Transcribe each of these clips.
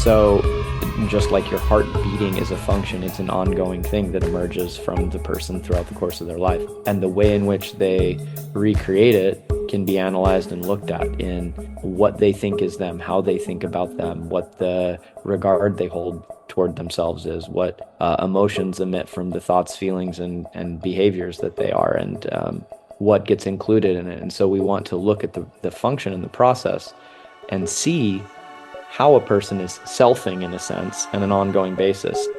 So just like your heart beating is a function, it's an ongoing thing that emerges from the person throughout the course of their life. And the way in which they recreate it can be analyzed and looked at in what they think is them, how they think about them, what the regard they hold toward themselves is, what emotions emit from the thoughts, feelings, and behaviors that they are, and what gets included in it. And so we want to look at the function and the process and see how a person is selfing in a sense on an ongoing basis.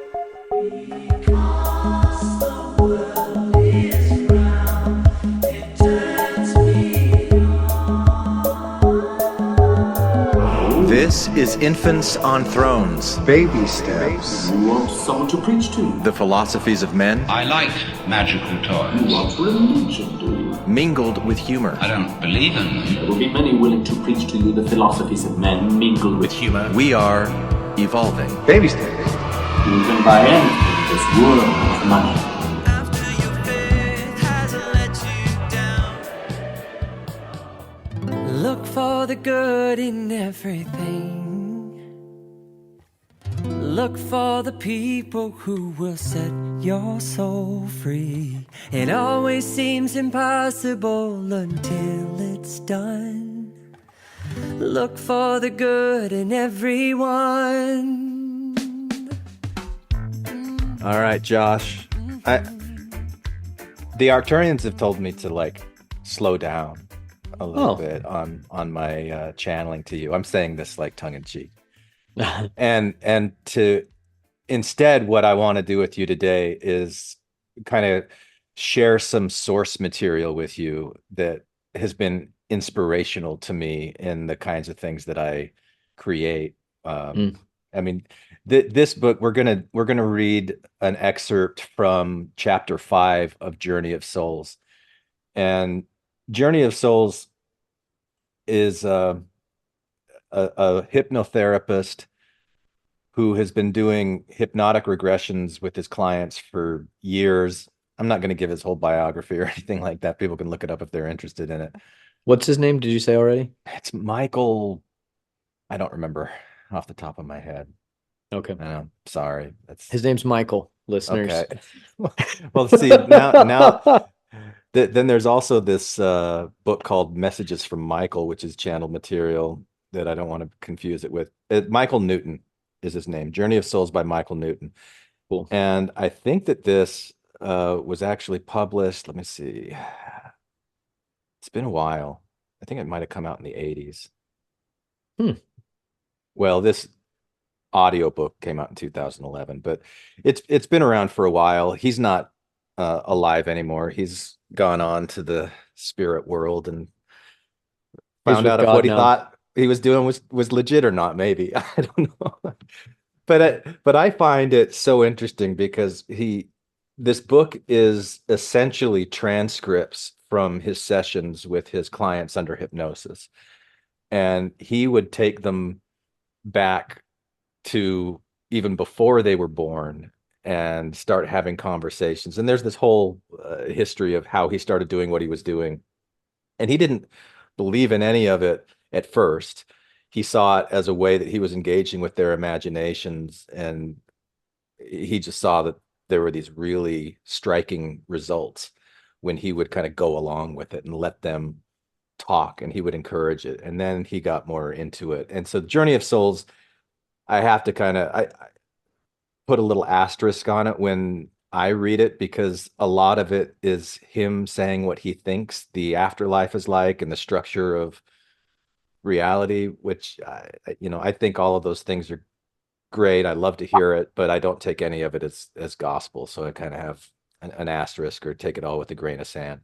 This is Infants on Thrones. Baby steps. You want someone to preach to? The philosophies of men. I like magical You toys. want religion, do you? Mingled with humor. I don't believe in them. There will be many willing to preach to you the philosophies of men mingled with humor. We are evolving. Baby steps. You can buy anything in this world of money. Look for the good in everything. Look for the people who will set your soul free. It always seems impossible until it's done. Look for the good in everyone. All right, Josh. The Arcturians have told me to slow down a little bit on my channeling to you. I'm saying this tongue in cheek. and to instead, what I want to do with you today is kind of share some source material with you that has been inspirational to me in the kinds of things that I create. I mean, this book, we're gonna read an excerpt from chapter 5 of Journey of Souls, and Journey of Souls is a hypnotherapist who has been doing hypnotic regressions with his clients for years. I'm not going to give his whole biography or anything like that. People can look it up if they're interested in it. What's his name? Did you say already? It's Michael. I don't remember off the top of my head. Okay. Sorry. His name's Michael, listeners. Okay. Well, see, now then there's also this book called Messages from Michael, which is channeled material that I don't want to confuse it with. Michael Newton is his name. Journey of Souls by Michael Newton. Cool. And I think that this was actually published. Let me see. It's been a while. I think it might have come out in the 80s. Well, this audiobook came out in 2011, but it's been around for a while. He's not alive anymore. He's gone on to the spirit world and found out if what he thought he was doing was legit or not. Maybe I don't know. But I find it so interesting because this book is essentially transcripts from his sessions with his clients under hypnosis, and he would take them back to even before they were born and start having conversations. And there's this whole history of how he started doing what he was doing. And he didn't believe in any of it at first. He saw it as a way that he was engaging with their imaginations. And he just saw that there were these really striking results when he would kind of go along with it and let them talk, and he would encourage it. And then he got more into it. And so Journey of Souls, I have to I put a little asterisk on it when I read it, because a lot of it is him saying what he thinks the afterlife is like and the structure of reality, which I think all of those things are great. I love to hear it, but I don't take any of it as gospel. So I kind of have an asterisk, or take it all with a grain of sand.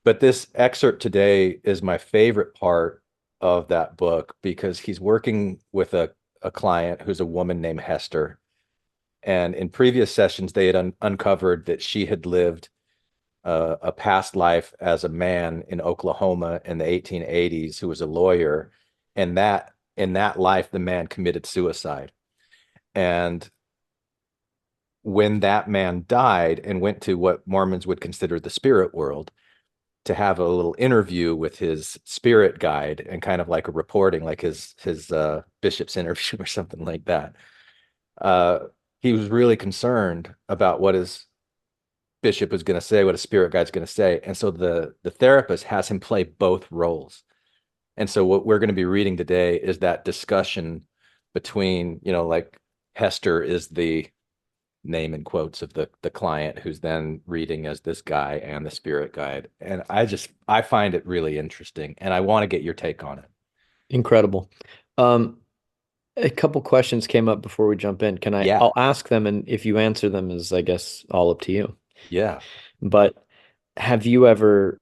But this excerpt today is my favorite part of that book, because he's working with a client who's a woman named Hester. And in previous sessions, they had uncovered that she had lived a past life as a man in Oklahoma in the 1880s who was a lawyer. And that in that life, the man committed suicide. And when that man died and went to what Mormons would consider the spirit world, to have a little interview with his spirit guide, and kind of like a reporting, like his bishop's interview or something like that. Uh, he was really concerned about what his bishop is going to say, what his spirit guide's going to say, and so the therapist has him play both roles. And so what we're going to be reading today is that discussion between, like Hester is the name in quotes of the client, who's then reading as this guy and the spirit guide. And I find it really interesting, and I want to get your take on it. Incredible. Um, a couple questions came up before we jump in. Yeah. I'll ask them, and if you answer them is, I guess, all up to you. Yeah. But have you ever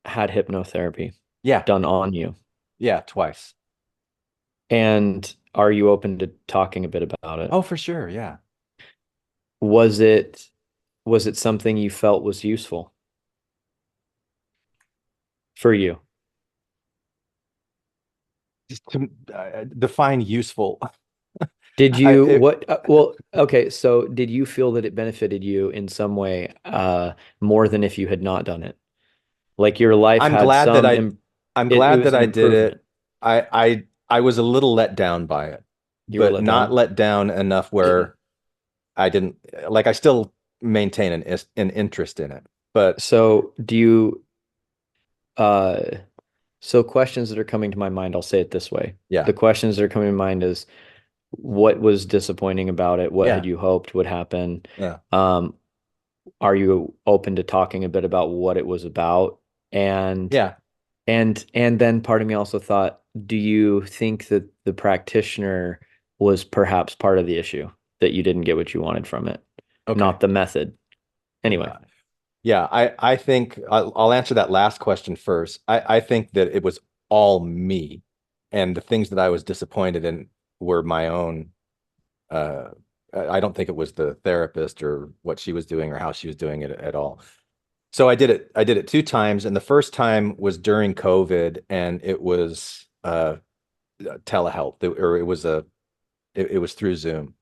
had hypnotherapy Yeah. done on you? Yeah. Twice. And are you open to talking a bit about it? Oh, for sure. Yeah. Was it something you felt was useful for you? Just to define useful. Did you it, well, okay, so did you feel that it benefited you in some way more than if you had not done it? Like your life I'm had glad that some I'm it glad was that an I did improvement. it. I was a little let down by it, You were but let not down. let down enough where I didn't, like, I still maintain an interest in it. But So do you uh so questions that are coming to my mind, I'll say it this way. yeah. The questions that are coming to mind is what was disappointing about it? What had Yeah. you hoped would happen? Yeah. Um, are you open to talking a bit about what it was about? And Yeah. and then part of me also thought, do you think that the practitioner was perhaps part of the issue, that you didn't get what you wanted from it, Okay. not the method? Anyway, Yeah. I think I'll answer that last question first. I think that it was all me, and the things that I was disappointed in were my own. Uh, I don't think it was the therapist or what she was doing or how she was doing it at all. So I did it two times, and the first time was during COVID, and it was telehealth, or it was through Zoom,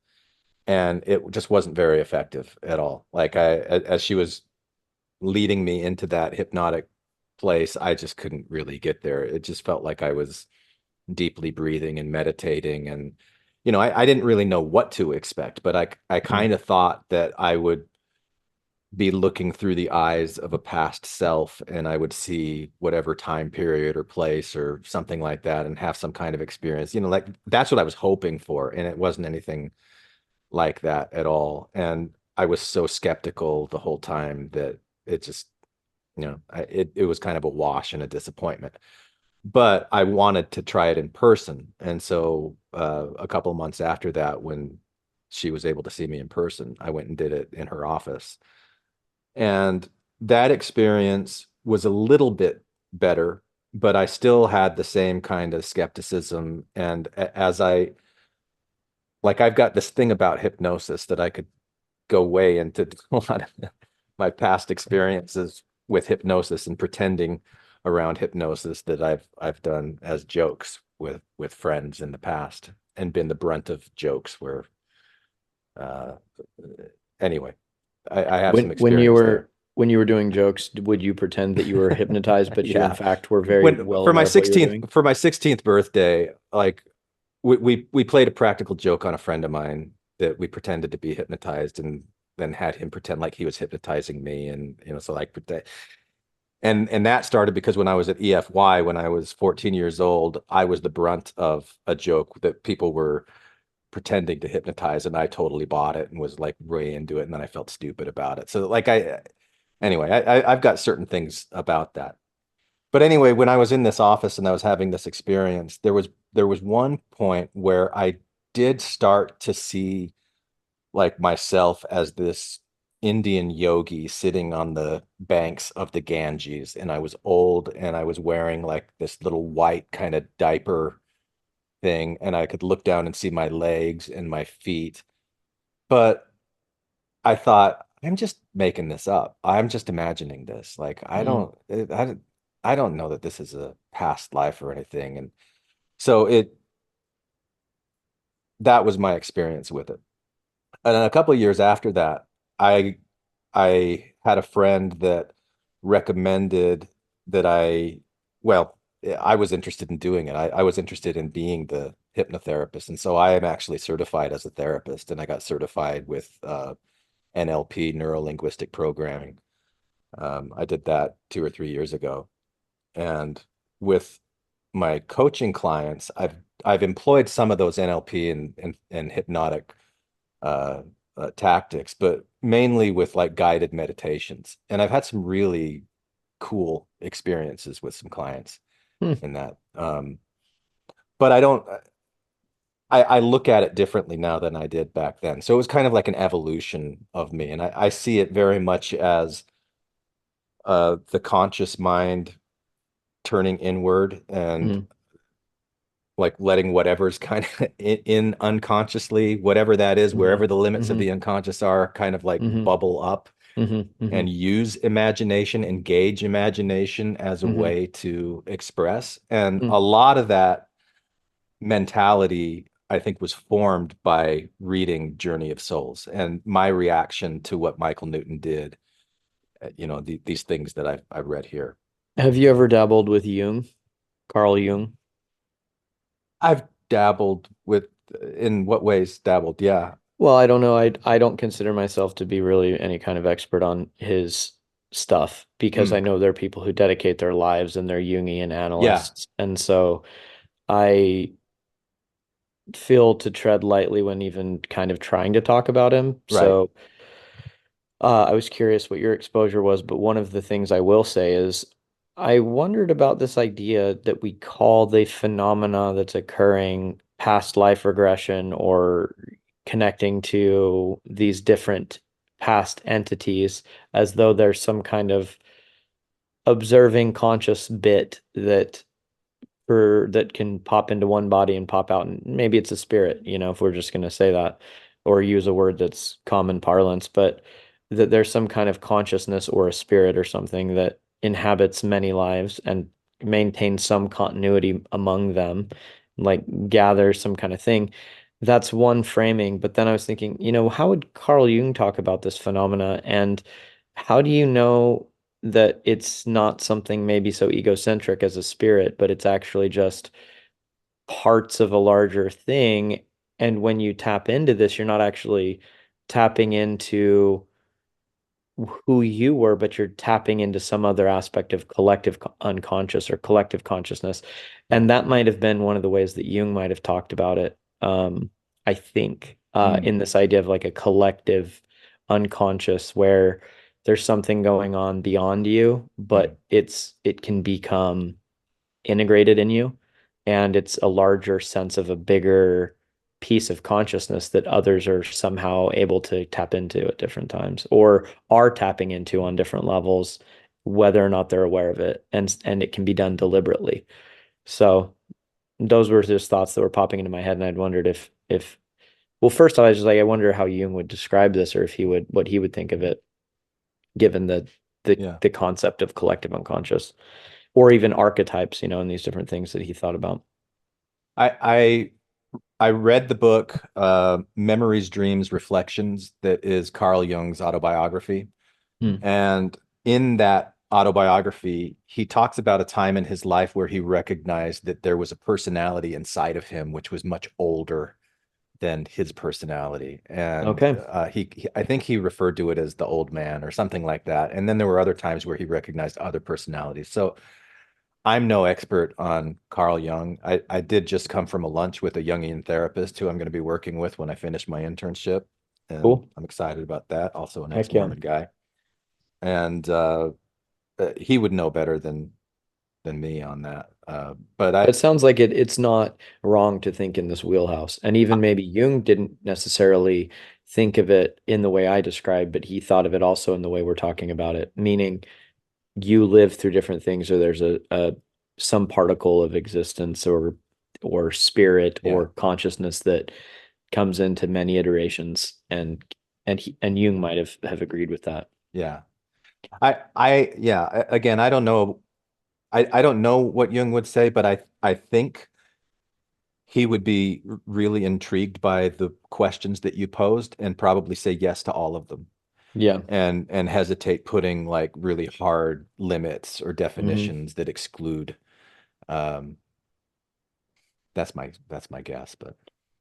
and it just wasn't very effective at all. Like, as she was leading me into that hypnotic place, I just couldn't really get there. It just felt like I was deeply breathing and meditating, and I didn't really know what to expect, but I mm, kind of thought that I would be looking through the eyes of a past self, and I would see whatever time period or place or something like that, and have some kind of experience. Like, that's what I was hoping for, and it wasn't anything like that at all. And I was so skeptical the whole time that it just, it was kind of a wash and a disappointment. But I wanted to try it in person, and so a couple of months after that, when she was able to see me in person, I went and did it in her office. And that experience was a little bit better, but I still had the same kind of skepticism. And as I've got this thing about hypnosis that I could go way into a lot of my past experiences with hypnosis and pretending around hypnosis that I've done as jokes with friends in the past, and been the brunt of jokes where uh anyway, I have some when you experience there. were doing jokes, would you pretend that you were hypnotized, but you in Yeah. fact were very When well aware of what you were doing? for my 16th birthday, like, we played a practical joke on a friend of mine, that we pretended to be hypnotized, and then had him pretend like he was hypnotizing me. And so, like, and that started because when I was at EFY, when I was 14 years old, I was the brunt of a joke that people were pretending to hypnotize, and I totally bought it and was like way into it, and then I felt stupid about it. So, like, anyway, I've got certain things about that. But anyway, when I was in this office and I was having this experience, there was one point where I did start to see, like, myself as this Indian yogi sitting on the banks of the Ganges, and I was old, and I was wearing like this little white kind of diaper thing, and I could look down and see my legs and my feet. But I thought, I'm just making this up. I'm just imagining this. Like, Mm. I don't know that this is a past life or anything. And so that was my experience with it. And then a couple of years after that, I I had a friend that recommended that well, I was interested in doing it. I was interested in being the hypnotherapist. And so I am actually certified as a therapist, and I got certified with NLP, neuro linguistic programming. I did that 2 or 3 years ago. And with my coaching clients, I've employed some of those NLP and hypnotic uh, tactics, but mainly with like guided meditations. And I've had some really cool experiences with some clients Hmm. in that. But I don't, I look at it differently now than I did back then. So it was kind of like an evolution of me. And I see it very much as the conscious mind turning inward and Hmm. like letting whatever's kind of in unconsciously, whatever that is, Hmm. wherever the limits of Hmm. the unconscious are, kind of like Hmm. bubble up Hmm. Hmm. and use imagination, engage imagination as a Hmm. way to express. And Hmm. a lot of that mentality, I think, was formed by reading Journey of Souls and my reaction to what Michael Newton did, these things that I've read here. Have you ever dabbled with Jung, Carl Jung? I've dabbled with, in what ways dabbled? Yeah. Well, I don't know. I don't consider myself to be really any kind of expert on his stuff because I Mm. know there are people who dedicate their lives and they're Jungian Yeah. analysts. And so I feel to tread lightly when even kind of trying to talk about him. Right. So I was curious what your exposure was, but one of the things I will say is I wondered about this idea that we call the phenomena that's occurring past life regression or connecting to these different past entities as though there's some kind of observing conscious bit that can pop into one body and pop out, and maybe it's a spirit, if we're just going to say that or use a word that's common parlance, but that there's some kind of consciousness or a spirit or something that inhabits many lives and maintains some continuity among them, like gathers some kind of thing. That's one framing. But then I was thinking, how would Carl Jung talk about this phenomena? And how do you know that it's not something maybe so egocentric as a spirit, but it's actually just parts of a larger thing? And when you tap into this, you're not actually tapping into who you were, but you're tapping into some other aspect of collective unconscious or collective consciousness. Yeah. And that might have been one of the ways that Jung might have talked about it. I think, Mm. in this idea of like a collective unconscious where there's something going on beyond you, Mm. but it can become integrated in you, and it's a larger sense of a bigger piece of consciousness that others are somehow able to tap into at different times or are tapping into on different levels, whether or not they're aware of it, and it can be done deliberately. So those were just thoughts that were popping into my head, and I'd wondered if well, first I was just like, I wonder how Jung would describe this, or if he would what he would think of it, given the Yeah. the concept of collective unconscious or even archetypes, and these different things that he thought about. I I read the book Memories, Dreams, Reflections that is Carl Jung's autobiography. Hmm. And in that autobiography, he talks about a time in his life where he recognized that there was a personality inside of him which was much older than his personality. And Okay. I think he referred to it as the old man or something like that. And then there were other times where he recognized other personalities. So I'm no expert on Carl Jung. I did just come from a lunch with a Jungian therapist who I'm going to be working with when I finish my internship. And Cool. I'm excited about that. Also an Heck yeah. ex-Mormon guy. And he would know better than me on that. But But it sounds like it's not wrong to think in this wheelhouse. And even maybe Jung didn't necessarily think of it in the way I described, but he thought of it also in the way we're talking about it, meaning you live through different things, or there's a some particle of existence or spirit yeah, or consciousness that comes into many iterations, and Jung might have agreed with that. yeah. Again, I don't know. I don't know what Jung would say, but I think he would be really intrigued by the questions that you posed and probably say yes to all of them. Yeah. and hesitate putting like really hard limits or Hmm. definitions that exclude. Um, that's my guess, but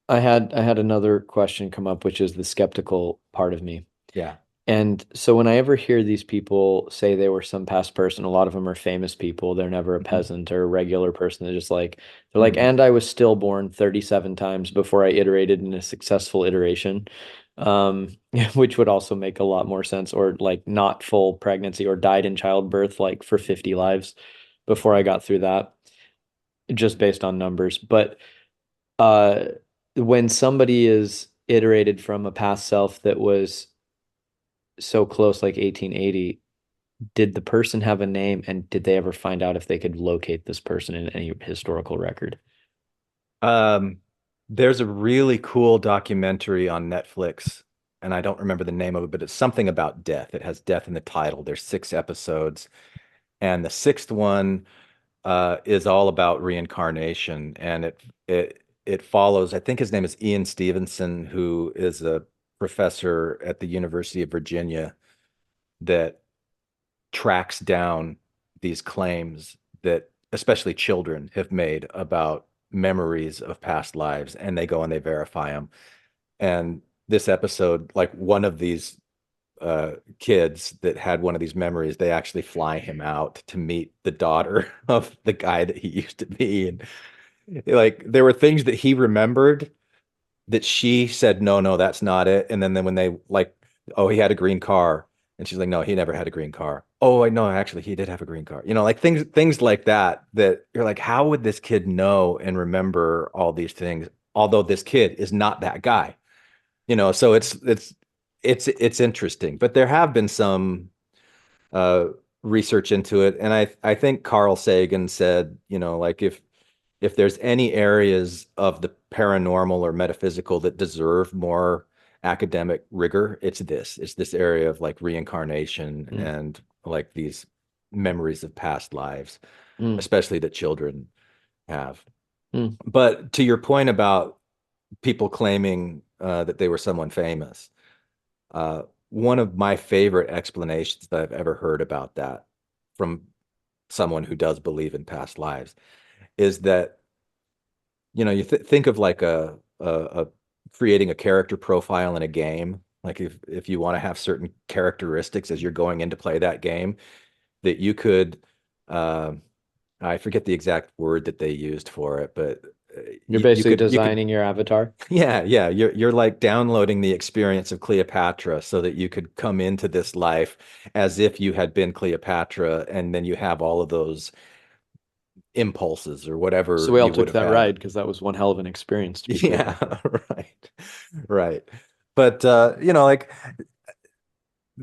I had another question come up, which is the skeptical part of me. yeah. And so when I ever hear these people say they were some past person, a lot of them are famous people. They're never a Mhm. peasant or a regular person. They're like, Mhm. and I was stillborn 37 times before I iterated in a successful iteration. Um, which would also make a lot more sense, or like not full pregnancy or died in childbirth like for 50 lives before I got through that, just based on numbers. But uh when somebody is iterated from a past self that was so close, like 1880, did the person have a name, and did they ever find out if they could locate this person in any historical record? Um, there's a really cool documentary on Netflix, and I don't remember the name of it, but it's something about death. It has death in the title. There's 6 episodes, and the sixth one is all about reincarnation, and it follows. I think his name is Ian Stevenson, who is a professor at the University of Virginia that tracks down these claims that especially children have made about memories of past lives, and they go and they verify them. And this episode, like one of these kids that had one of these memories, they actually fly him out to meet the daughter of the guy that he used to be. And like there were things that he remembered that she said, no, no, that's not it. And then when they like, oh, he had a green car. And she's like, no, he never had a green car. Oh, I know, actually, he did have a green car. Like things like that, that you're like, how would this kid know and remember all these things? Although this kid is not that guy, so it's interesting. But there have been some uh research into it. And I think Carl Sagan said, like if there's any areas of the paranormal or metaphysical that deserve more academic rigor, it's this area of like reincarnation Mm, and like these memories of past lives, mm, especially that children have. mm. But to your point about people claiming that they were someone famous, one of my favorite explanations that I've ever heard about that from someone who does believe in past lives is that you think of like a creating a character profile in a game. Like if you want to have certain characteristics as you're going in to play that game, that you could, uh, I forget the exact word that they used for it, but You're you basically could, designing your avatar. yeah, you're like downloading the experience of Cleopatra so that you could come into this life as if you had been Cleopatra, and then you have all of those impulses or So whatever we all you would took have that had. ride because that was one hell of an experience to be Yeah, Cleopatra. right. Right. But like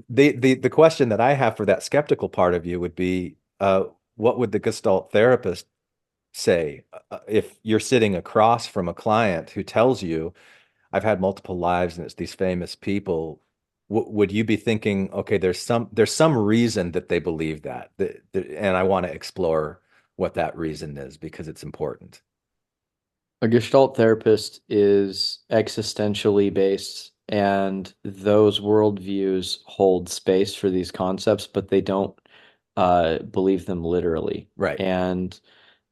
the question that I have for that skeptical part of you would be, what would the Gestalt therapist say if you're sitting across from a client who tells you, I've had multiple lives and it's these famous people? Would you be thinking, okay, there's some reason that they believe and I want to explore what that reason is because it's important. A Gestalt therapist is existentially based, and those worldviews hold space for these concepts, but they don't believe them literally. Right. And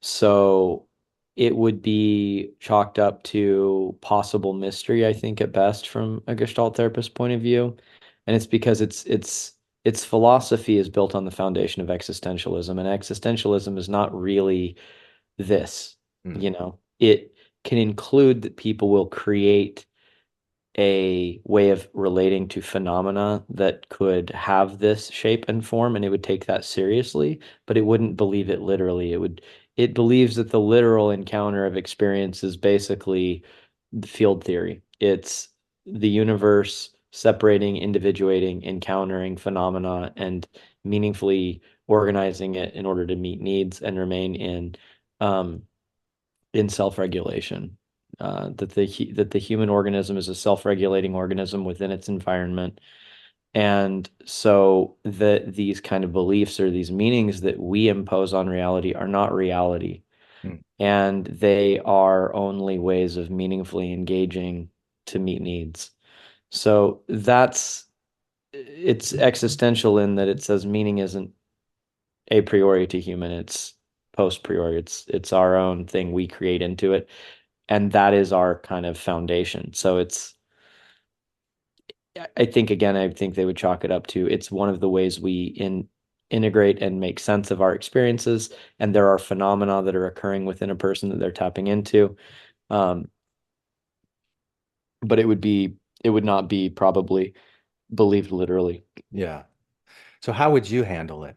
so it would be chalked up to possible mystery, I think, at best, from a Gestalt therapist point of view. And it's because its philosophy is built on the foundation of existentialism, and existentialism is not really this, Mm, it can include that people will create a way of relating to phenomena that could have this shape and form, and it would take that seriously, but it wouldn't believe it literally. It believes that the literal encounter of experience is basically the field theory. It's the universe separating, individuating, encountering phenomena, and meaningfully organizing it in order to meet needs and remain um, in self-regulation. That the human organism is a self-regulating organism within its environment, and so that these kind of beliefs or these meanings that we impose on reality are not reality, mm, and they are only ways of meaningfully engaging to meet needs. So it's existential in that it says meaning isn't a priori to human, it's post priori. It's our own thing we create into it, and that is our kind of foundation. So it's I think again, I think they would chalk it up to it's one of the ways we integrate and make sense of our experiences, and there are phenomena that are occurring within a person that they're tapping into. Um, but it would not be probably believed literally. Yeah. So how would you handle it?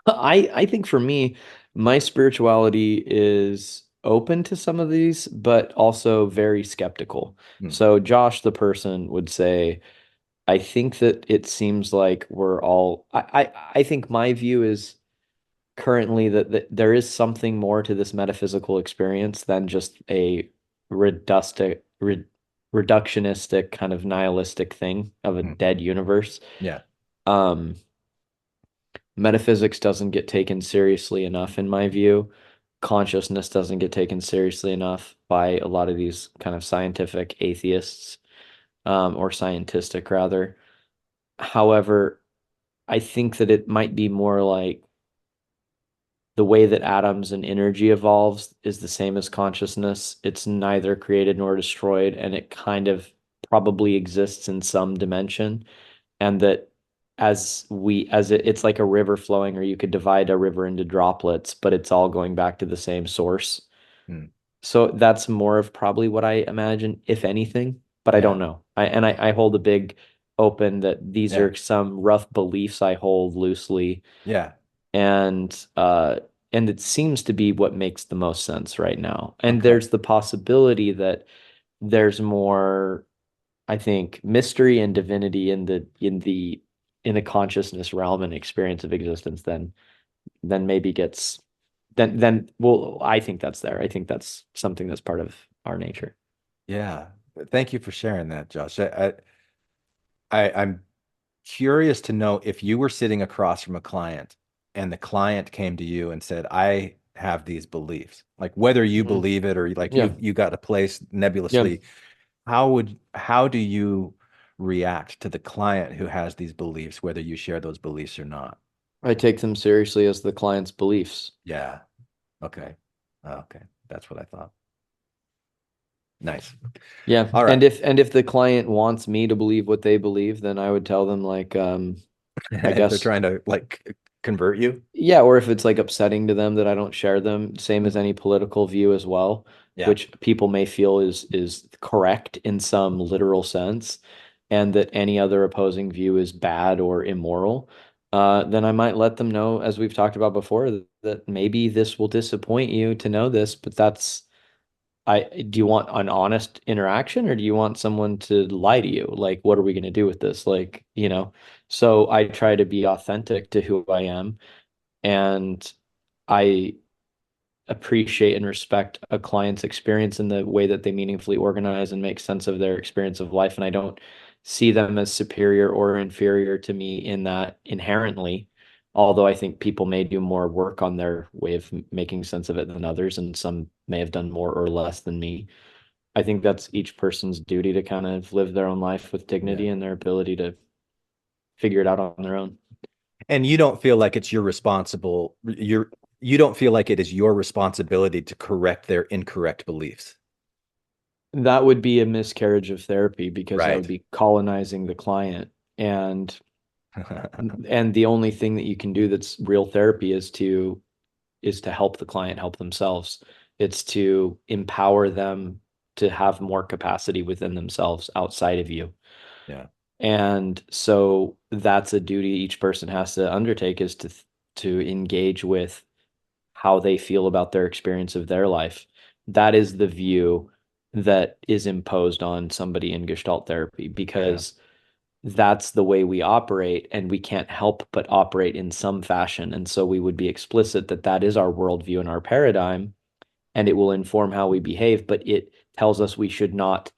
I think for me, my spirituality is open to some of these, but also very skeptical. Hmm. So Josh, the person, would say, I think that it seems like we're all I think my view is currently that there is something more to this metaphysical experience than just a reducti re, reductionistic kind of nihilistic thing of a Hmm. dead universe. Yeah. Um, Metaphysics doesn't get taken seriously enough, in my view. Consciousness doesn't get taken seriously enough by a lot of these kind of scientific atheists, or scientistic rather. However, I think that it might be more like the way that atoms and energy evolves is the same as consciousness. It's neither created nor destroyed, and it kind of probably exists in some dimension. And that it's like a river flowing, or you could divide a river into droplets, but it's all going back to the same source. Hmm. So that's more of probably what I imagine, if anything, but I Yeah. don't know. I hold a big open that these Yeah. are some rough beliefs I hold loosely, Yeah. and it seems to be what makes the most sense right now. And Okay. there's the possibility that there's more, I think, mystery and divinity in the consciousness realm and experience of existence than maybe gets then well, I think that's there. I think that's something that's part of our nature. Yeah. Thank you for sharing that, Josh. I'm curious to know if you were sitting across from a client and the client came to you and said, I have these beliefs, like whether you Mhm. believe it or like Yeah. you got a place Yeah. nebulously, how do you react to the client who has these beliefs, whether you share those beliefs or not? I take them seriously as the client's beliefs. Yeah. Okay. Okay. That's what I thought. Nice. Yeah. All right. And if the client wants me to believe what they believe, then I would tell them like I If they're guess trying to like convert you. yeah, or if it's like upsetting to them that I don't share them, same as Mhm. any political view as well, Yeah. which people may feel is correct in some literal sense, and that any other opposing view is bad or immoral, then I might let them know, as we've talked about before, that maybe this will disappoint you to know this, but do you want an honest interaction, or do you want someone to lie to you? Like, what are we going to do with this? Like, so I try to be authentic to who I am, and I appreciate and respect a client's experience in the way that they meaningfully organize and make sense of their experience of life. And I don't see them as superior or inferior to me in that inherently, although I think people may do more work on their way of making sense of it than others, and some may have done more or less than me. I think that's each person's duty to kind of live their own life with Yeah. dignity and their ability to figure it out on their own. And you don't feel like it's your responsible, you don't feel like it is your responsibility to correct their incorrect beliefs. That would be a miscarriage of therapy, because I would Right. be colonizing the client, and the only thing that you can do that's real therapy is to help the client help themselves. It's to empower them to have more capacity within themselves outside of you. Yeah. And so that's a duty each person has to undertake, is to engage with how they feel about their experience of their life. That is the view that is imposed on somebody in Gestalt therapy, Yeah. because that's the way we operate, and we can't help but operate in some fashion. And so we would be explicit that that is our worldview and our paradigm, and it will inform how we behave, but it tells us we should not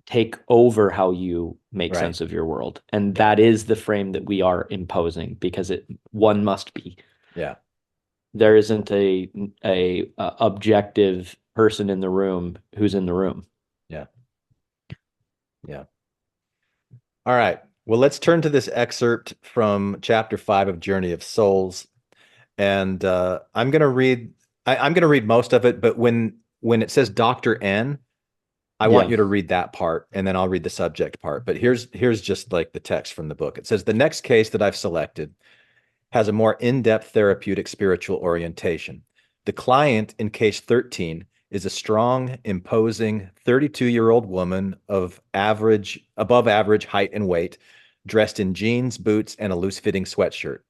take over how you make Right. sense of your world. And Yeah. that is the frame that we are imposing, because one must be. Yeah. There isn't a objective person in the room who's in the room. Yeah. Yeah. All right. Well, let's turn to this excerpt from chapter 5 of Journey of Souls. And I'm going to read I'm going to read most of it, but when it says Dr. N, I want Yeah. you to read that part and then I'll read the subject part. But here's just like the text from the book. It says the next case that I've selected has a more in-depth therapeutic spiritual orientation. The client in case 13 is a strong, imposing 32-year-old woman of above average height and weight, dressed in jeans, boots, and a loose-fitting sweatshirt.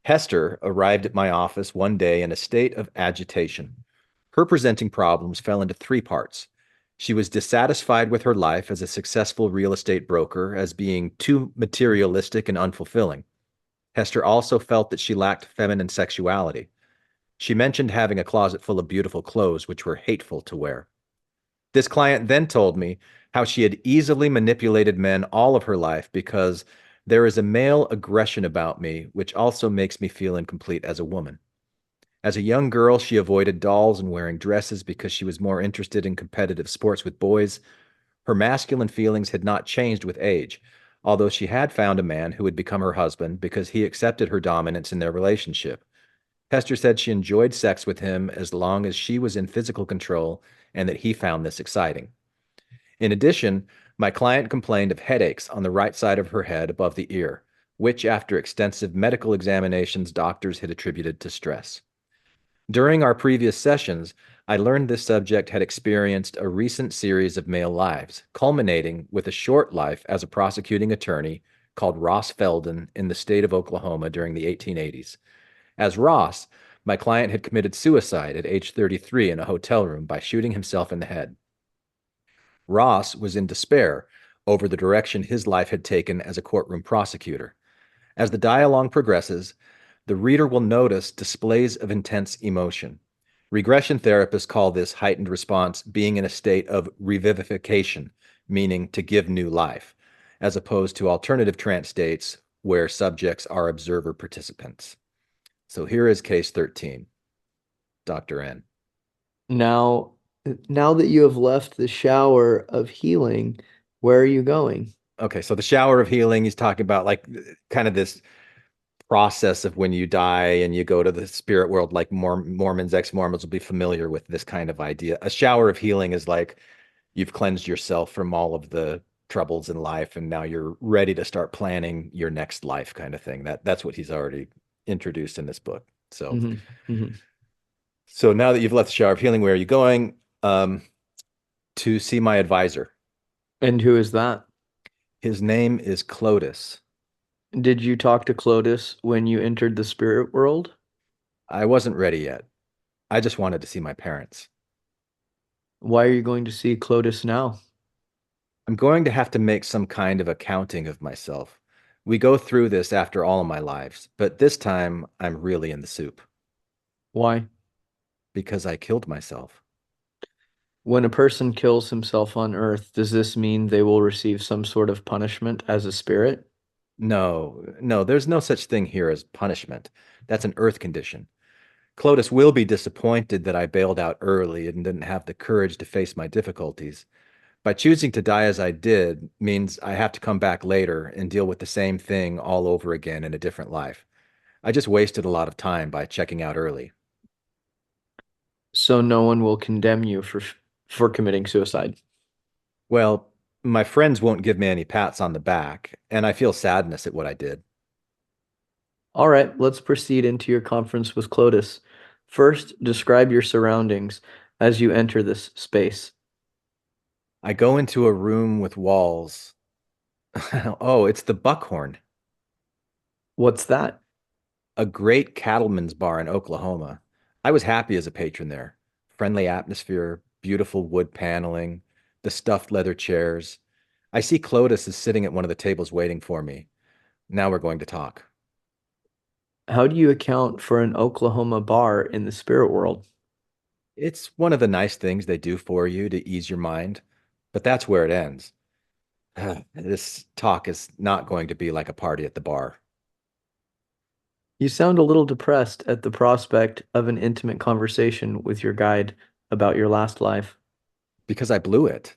Hester arrived at my office one day in a state of agitation. Her presenting problems fell into three parts. She was dissatisfied with her life as a successful real estate broker as being too materialistic and unfulfilling. Hester also felt that she lacked feminine sexuality. She mentioned having a closet full of beautiful clothes which were hateful to wear. This client then told me how she had easily manipulated men all of her life because there is a male aggression about me which also makes me feel incomplete as a woman. As a young girl, she avoided dolls and wearing dresses because she was more interested in competitive sports with boys. Her masculine feelings had not changed with age, although she had found a man who would become her husband because he accepted her dominance in their relationship. Hester said she enjoyed sex with him as long as she was in physical control and that he found this exciting. In addition, my client complained of headaches on the right side of her head above the ear, which after extensive medical examinations, doctors had attributed to stress. During our previous sessions, I learned this subject had experienced a recent series of male lives, culminating with a short life as a prosecuting attorney called Ross Felden in the state of Oklahoma during the 1880s. As Ross, my client had committed suicide at age 33 in a hotel room by shooting himself in the head. Ross was in despair over the direction his life had taken as a courtroom prosecutor. As the dialogue progresses, the reader will notice displays of intense emotion. Regression therapists call this heightened response being in a state of revivification, meaning to give new life, as opposed to alternative trance states where subjects are observer participants. So here is case 13, Dr. N. Now, now that you have left the shower of healing, where are you going? Okay, so the shower of healing, he's talking about like kind of this process of when you die and you go to the spirit world, like Mormons, ex-Mormons will be familiar with this kind of idea. A shower of healing is like you've cleansed yourself from all of the troubles in life and now you're ready to start planning your next life kind of thing. That's what he's already introduced in this book. So Hmm. Hmm. so now that you've left the shower of healing, where are you going? To see my advisor. And who is that? His name is Clotis. Did you talk to Clotis when you entered the spirit world? I wasn't ready yet. I just wanted to see my parents. Why are you going to see Clotis now? I'm going to have to make some kind of accounting of myself. We go through this after all of my lives, but this time I'm really in the soup Why? because I killed myself. When a person kills himself on Earth, does this mean they will receive some sort of punishment as a spirit? No, there's no such thing here as punishment. That's an earth condition. Clotis will be disappointed that I bailed out early and didn't have the courage to face my difficulties. By choosing to die as I did means I have to come back later and deal with the same thing all over again in a different life. I just wasted a lot of time by checking out early. So no one will condemn you for committing suicide. Well, my friends won't give me any pats on the back, and I feel sadness at what I did. All right, let's proceed into your conference with Clotis. First, describe your surroundings as you enter this space. I go into a room with walls. Oh, it's the Buckhorn, What's that? a great cattleman's bar in Oklahoma. I was happy as a patron there. Friendly atmosphere, beautiful wood paneling, the stuffed leather chairs. I see Clotis is sitting at one of the tables waiting for me. Now we're going to talk. How do you account for an Oklahoma bar in the spirit world? It's one of the nice things they do for you to ease your mind, but that's where it ends. This talk is not going to be like a party at the bar You sound a little depressed at the prospect of an intimate conversation with your guide about your last life. because I blew it.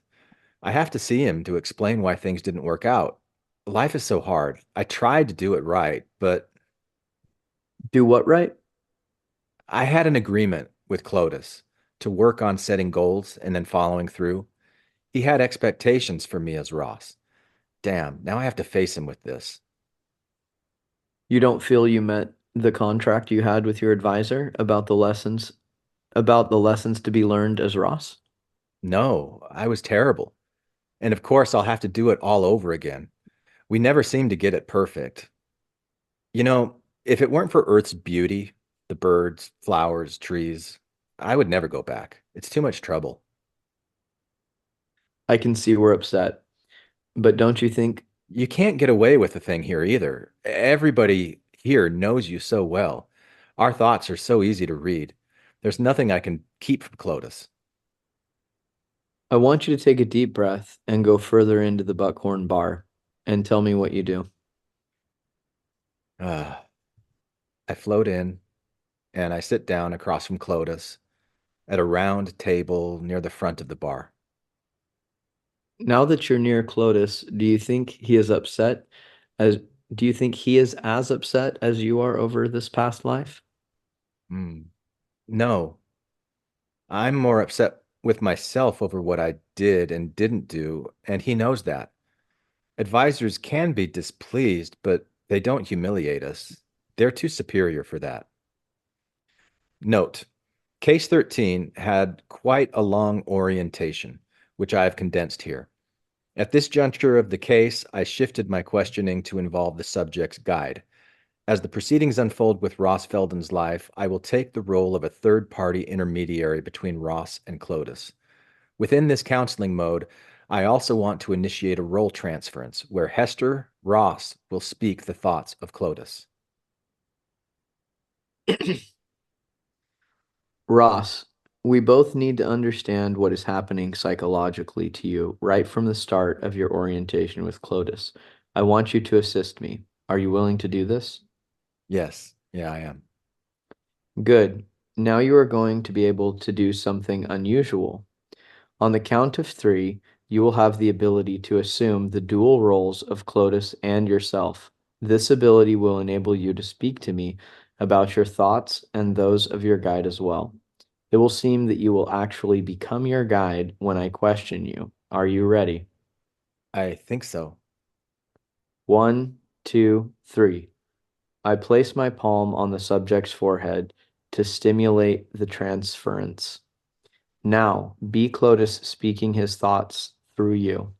I have to see him to explain why things didn't work out. Life is so hard. I tried to do it right, but Do what right? I had an agreement with Clotus to work on setting goals and then following through. He had expectations for me as Ross. Damn, now I have to face him with this. You don't feel you met the contract you had with your advisor about the lessons to be learned as Ross? No, I was terrible. And of course, I'll have to do it all over again. We never seem to get it perfect. If it weren't for Earth's beauty, the birds, flowers, trees, I would never go back. It's too much trouble. I can see we're upset, but don't you think You can't get away with the thing here either. Everybody here knows you so well. Our thoughts are so easy to read. There's nothing I can keep from Clotus. I want you to take a deep breath and go further into the Buckhorn bar and tell me what you do. Ah, I float in and I sit down across from Clotus at a round table near the front of the bar. Now that you're near Clotus, as do you think he is as upset as you are over this past life? Hmm. No, I'm more upset with myself over what I did and didn't do, and he knows that. Advisors can be displeased, but they don't humiliate us. They're too superior for that. Note, Case 13 had quite a long orientation, which I have condensed here. At this juncture of the case, I shifted my questioning to involve the subject's guide. As the proceedings unfold with Ross Felden's life, I will take the role of a third-party intermediary between Ross and Clotus. Within this counseling mode, I also want to initiate a role transference where Hester Ross will speak the thoughts of Clotus. Ross, we both need to understand what is happening psychologically to you right from the start of your orientation with Clotus. I want you to assist me. Are you willing to do this? Yes, yeah, I am. Good. Now you are going to be able to do something unusual. On the count of three, you will have the ability to assume the dual roles of Clotus and yourself. This ability will enable you to speak to me about your thoughts and those of your guide as well. It will seem that you will actually become your guide when I question you. Are you ready? I think so. 1, 2, 3. I place my palm on the subject's forehead to stimulate the transference. Now, be Clotus speaking his thoughts through you.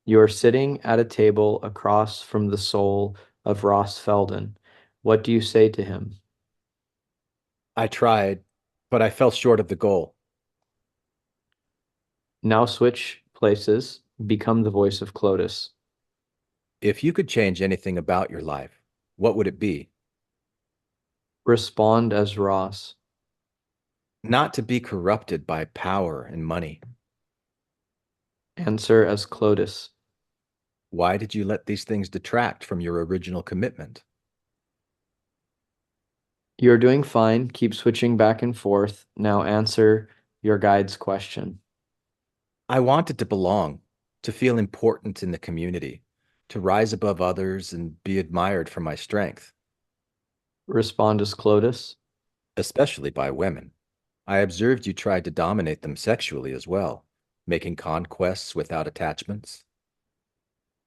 You are sitting at a table across from the soul of Ross Felden. What do you say to him? I tried, but I fell short of the goal. Now switch places, become the voice of Clotus. If you could change anything about your life, what would it be? Respond as Ross. Not to be corrupted by power and money. Answer as Clotus. Why did you let these things detract from your original commitment? You're doing fine. Keep switching back and forth. Now answer your guide's question. I wanted to belong, to feel important in the community, to rise above others and be admired for my strength, Respond as Clotus. especially by women. I observed you tried to dominate them sexually as well, making conquests without attachments.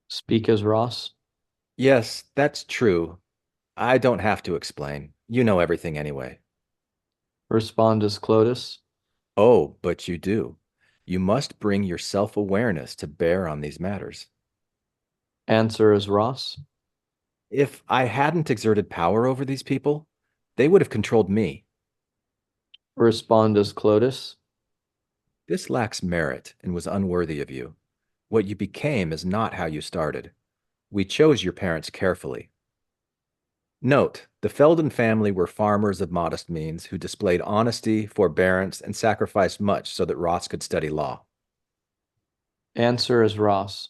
Speak as Ross. Yes, that's true. I don't have to explain. You know everything anyway. Respond as Clotus. Oh, but you do. You must bring your self-awareness to bear on these matters. Answer as Ross. If I hadn't exerted power over these people, they would have controlled me. Respond as Clotus. This lacks merit and was unworthy of you. What you became is not how you started. We chose your parents carefully. Note, the Felden family were farmers of modest means who displayed honesty, forbearance, and sacrificed much so that Ross could study law. Answer as Ross.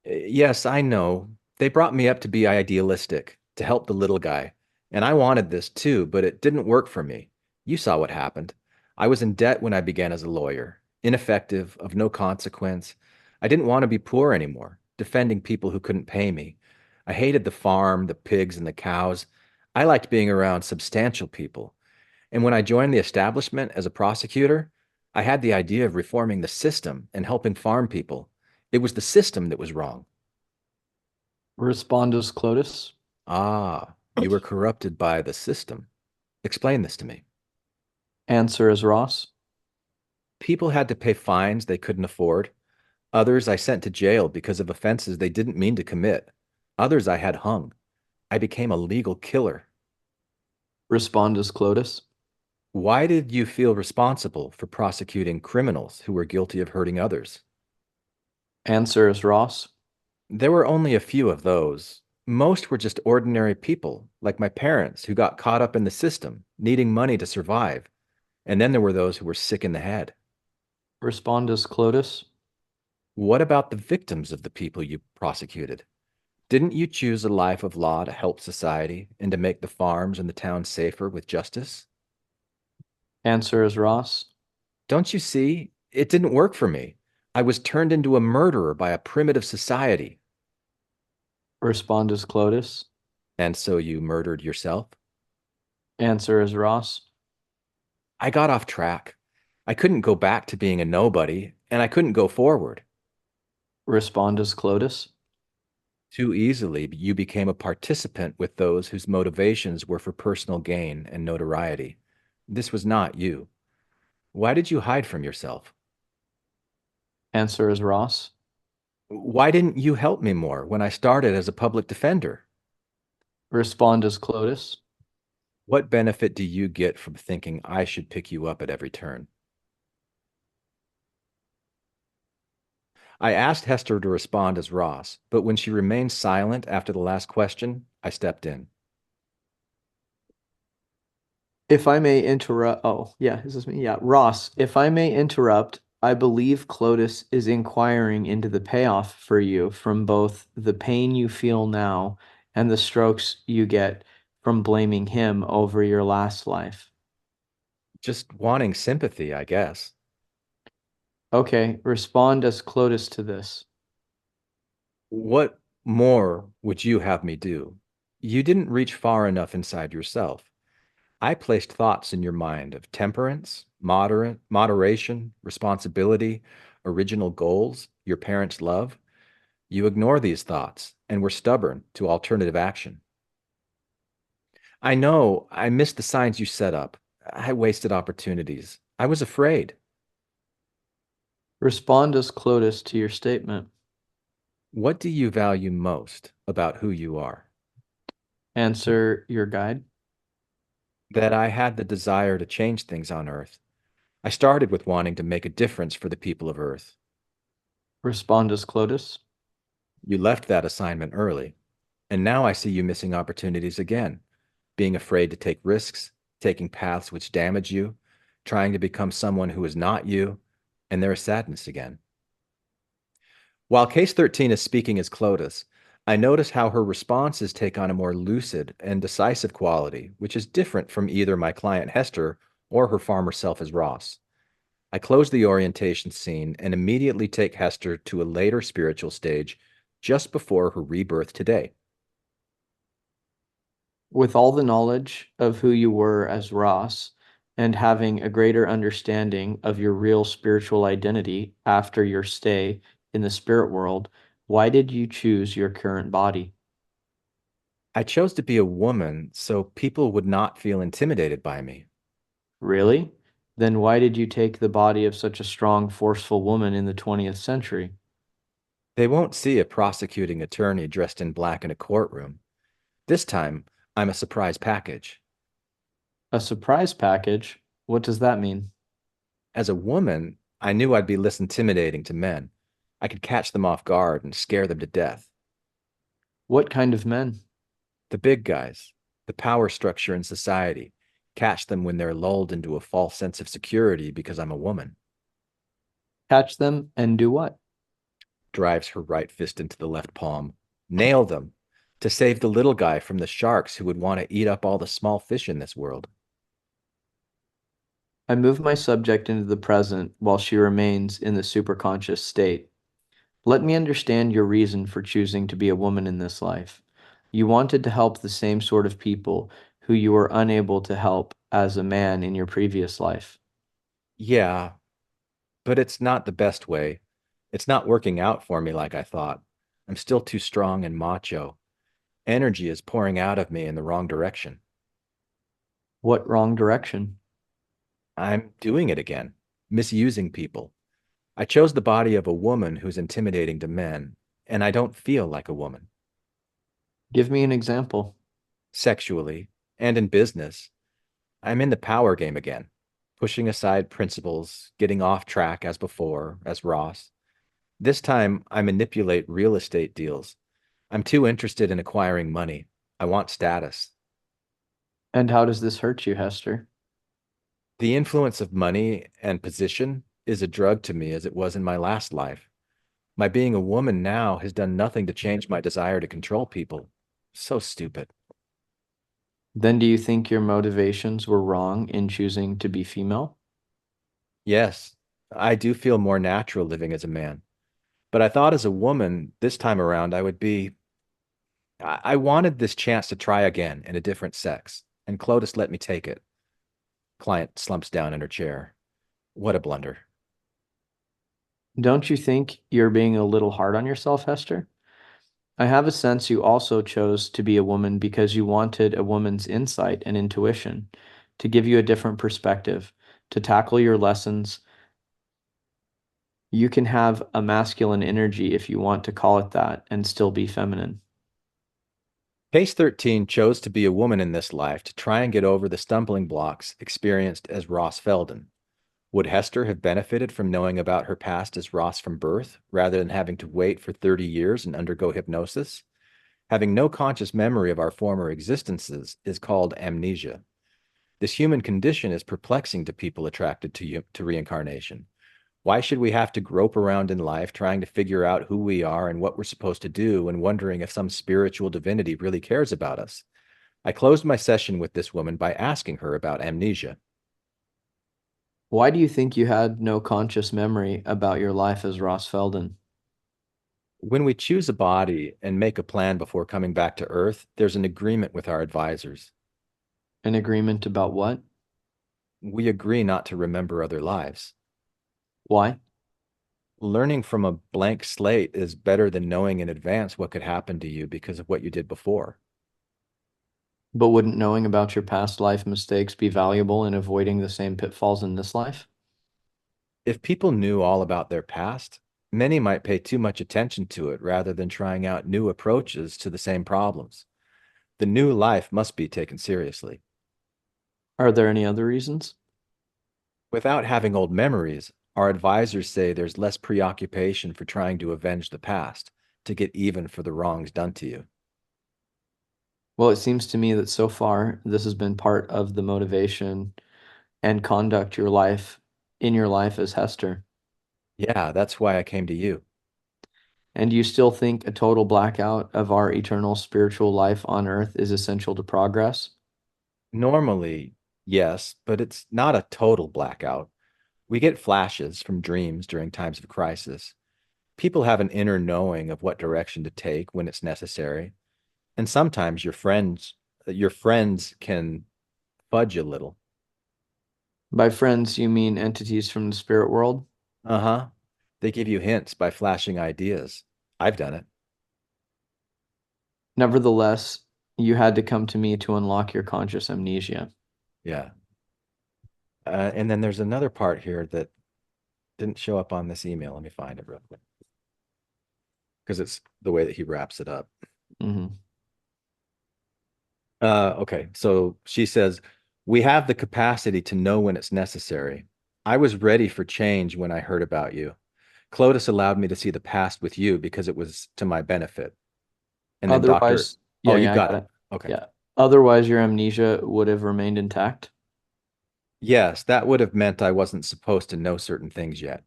Yes, I know. They brought me up to be idealistic, to help the little guy. And I wanted this too, but it didn't work for me. You saw what happened. I was in debt when I began as a lawyer, ineffective, of no consequence. I didn't want to be poor anymore. defending people who couldn't pay me. I hated the farm, the pigs, and the cows. I liked being around substantial people. And when I joined the establishment as a prosecutor, I had the idea of reforming the system and helping farm people. It was the system that was wrong. Respondus Clotus. Ah, you were corrupted by the system. Explain this to me. Answer is Ross. People had to pay fines they couldn't afford. Others I sent to jail because of offenses they didn't mean to commit. Others I had hung. I became a legal killer. Respondus Clotus. Why did you feel responsible for prosecuting criminals who were guilty of hurting others? Answer is Ross. There were only a few of those. Most were just ordinary people, like my parents, who got caught up in the system, needing money to survive. And then there were those who were sick in the head. Respondus Clotus. What about the victims of the people you prosecuted? Didn't you choose a life of law to help society and to make the farms and the towns safer with justice? Answer is Ross. Don't you see? It didn't work for me. I was turned into a murderer by a primitive society. Respondus Clotus. And so you murdered yourself? Answer is Ross. I got off track. I couldn't go back to being a nobody, and I couldn't go forward. Respondus Clotus. Too easily, you became a participant with those whose motivations were for personal gain and notoriety. This was not you. Why did you hide from yourself? Answer is Ross. Why didn't you help me more when I started as a public defender? Respondus Clotus. What benefit do you get from thinking I should pick you up at every turn? I asked Hester to respond as Ross, but when she remained silent after the last question, I stepped in. If I may interrupt, is this me? Yeah, Ross, if I may interrupt, I believe Clotus is inquiring into the payoff for you from both the pain you feel now and the strokes you get from blaming him over your last life. Just wanting sympathy, I guess. Okay, respond as Clotus to this. What more would you have me do? You didn't reach far enough inside yourself. I placed thoughts in your mind of temperance, moderation, responsibility, original goals, your parents' love. You ignore these thoughts and were stubborn to alternative action. I know I missed the signs you set up. I wasted opportunities. I was afraid. Respond as Clotus to your statement. What do you value most about who you are? Answer your guide. That I had the desire to change things on Earth. I started with wanting to make a difference for the people of Earth. Respond as Clotus. You left that assignment early, and now I see you missing opportunities again, being afraid to take risks, taking paths which damage you, trying to become someone who is not you, and there is sadness again. While Case 13 is speaking as Clotus, I notice how her responses take on a more lucid and decisive quality, which is different from either my client Hester or her farmer self as Ross. I close the orientation scene and immediately take Hester to a later spiritual stage just before her rebirth today. With all the knowledge of who you were as Ross and having a greater understanding of your real spiritual identity after your stay in the spirit world, why did you choose your current body? I chose to be a woman so people would not feel intimidated by me. Really? Then why did you take the body of such a strong, forceful woman in the 20th century? They won't see a prosecuting attorney dressed in black in a courtroom. This time, I'm a surprise package. A surprise package? What does that mean? As a woman, I knew I'd be less intimidating to men. I could catch them off guard and scare them to death. What kind of men? The big guys, the power structure in society, catch them when they're lulled into a false sense of security because I'm a woman. Catch them and do what? Drives her right fist into the left palm. Nail them to save the little guy from the sharks who would want to eat up all the small fish in this world. I move my subject into the present while she remains in the superconscious state. Let me understand your reason for choosing to be a woman in this life. You wanted to help the same sort of people who you were unable to help as a man in your previous life. Yeah, but it's not the best way. It's not working out for me like I thought. I'm still too strong and macho. Energy is pouring out of me in the wrong direction. What wrong direction? I'm doing it again, misusing people. I chose the body of a woman who's intimidating to men, and I don't feel like a woman. Give me an example. Sexually and in business, I'm in the power game again, pushing aside principles, getting off track as before, as Ross. This time, I manipulate real estate deals. I'm too interested in acquiring money. I want status. And how does this hurt you, Hester? The influence of money and position is a drug to me as it was in my last life. My being a woman now has done nothing to change my desire to control people. So stupid. Then do you think your motivations were wrong in choosing to be female? Yes, I do feel more natural living as a man. But I thought as a woman, this time around, I wanted this chance to try again in a different sex, and Clotis let me take it. Client slumps down in her chair. What a blunder. Don't you think you're being a little hard on yourself, Hester? I have a sense you also chose to be a woman because you wanted a woman's insight and intuition to give you a different perspective, to tackle your lessons. You can have a masculine energy if you want to call it that and still be feminine. Case 13 chose to be a woman in this life to try and get over the stumbling blocks experienced as Ross Felden. Would Hester have benefited from knowing about her past as Ross from birth, rather than having to wait for 30 years and undergo hypnosis? Having no conscious memory of our former existences is called amnesia. This human condition is perplexing to people attracted to reincarnation. Why should we have to grope around in life trying to figure out who we are and what we're supposed to do and wondering if some spiritual divinity really cares about us? I closed my session with this woman by asking her about amnesia. Why do you think you had no conscious memory about your life as Ross Felden? When we choose a body and make a plan before coming back to Earth, there's an agreement with our advisors. An agreement about what? We agree not to remember other lives. Why? Learning from a blank slate is better than knowing in advance what could happen to you because of what you did before. But wouldn't knowing about your past life mistakes be valuable in avoiding the same pitfalls in this life? If people knew all about their past, many might pay too much attention to it rather than trying out new approaches to the same problems. The new life must be taken seriously. Are there any other reasons? Without having old memories, our advisors say there's less preoccupation for trying to avenge the past, to get even for the wrongs done to you. Well, it seems to me that so far this has been part of the motivation and conduct in your life as Hester. Yeah, that's why I came to you. And you still think a total blackout of our eternal spiritual life on Earth is essential to progress? Normally, yes, but it's not a total blackout. We get flashes from dreams during times of crisis. People have an inner knowing of what direction to take when it's necessary. And sometimes your friends can fudge a little. By friends, you mean entities from the spirit world? Uh-huh. They give you hints by flashing ideas. I've done it. Nevertheless, you had to come to me to unlock your conscious amnesia. Yeah. And then there's another part here that didn't show up on this email. Let me find it real quick. Because it's the way that he wraps it up. Hmm. Okay, so she says, we have the capacity to know when it's necessary. I was ready for change when I heard about you. Clotis allowed me to see the past with you because it was to my benefit. And then Otherwise, oh, yeah, you've yeah, I got got it. it. Okay. Yeah. Otherwise, your amnesia would have remained intact. Yes, that would have meant I wasn't supposed to know certain things yet.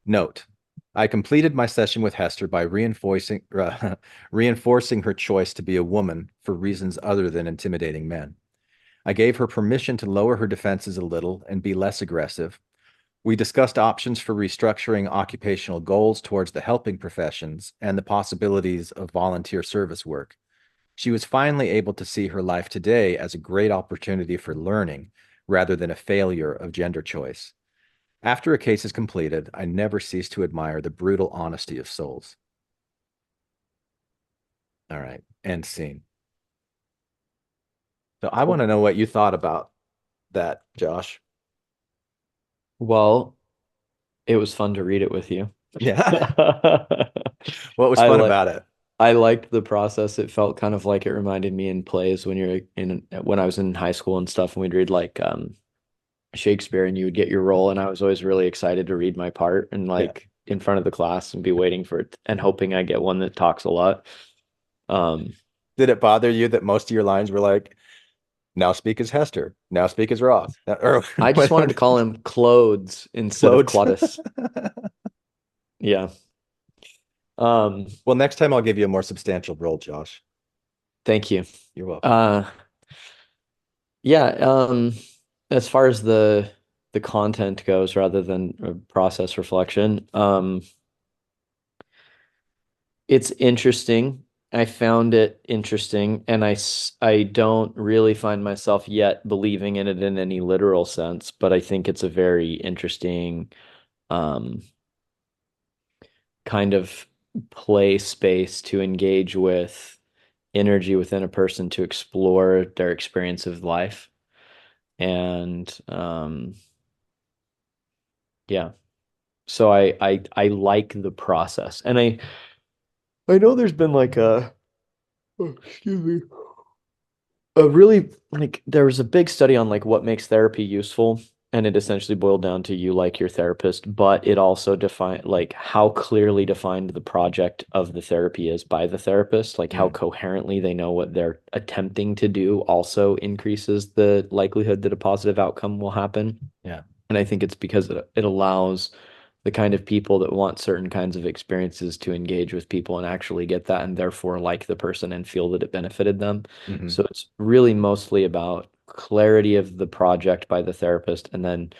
Note, I completed my session with Hester by reinforcing her choice to be a woman for reasons other than intimidating men. I gave her permission to lower her defenses a little and be less aggressive, We discussed options for restructuring occupational goals towards the helping professions and the possibilities of volunteer service work. She was finally able to see her life today as a great opportunity for learning rather than a failure of gender choice. After a case is completed, I never cease to admire the brutal honesty of souls. All right, end scene. So I want to know what you thought about that, Josh. Well, it was fun to read it with you. Yeah. What was I fun like about it? I liked the process. It felt kind of like it reminded me in plays when I was in high school and stuff, and we'd read like Shakespeare and you would get your role, and I was always really excited to read my part and Yeah. like in front of the class and be waiting for it and hoping I get one that talks a lot. Um, Did it bother you that most of your lines were like, now speak as Hester, now speak as Roth? Or I just wanted to call him Clothes instead of Clothes. Claudius. Yeah. Well, next time I'll give you a more substantial role, Josh. Thank you. You're welcome. Yeah, as far as the content goes, rather than a process reflection, it's interesting. I found it interesting, and I don't really find myself yet believing in it in any literal sense, but I think it's a very interesting um, kind of play space to engage with energy within a person to explore their experience of life. And yeah, so I like the process, and I know there's been like excuse me, a really like there was a big study on like what makes therapy useful, and it essentially boiled down to you like your therapist, but it also defined like how clearly defined the project of the therapy is by the therapist, like how coherently they know what they're attempting to do also increases the likelihood that a positive outcome will happen. Yeah. And I think it's because it allows the kind of people that want certain kinds of experiences to engage with people and actually get that and therefore like the person and feel that it benefited them. Mhm. So it's really mostly about clarity of the project by the therapist and then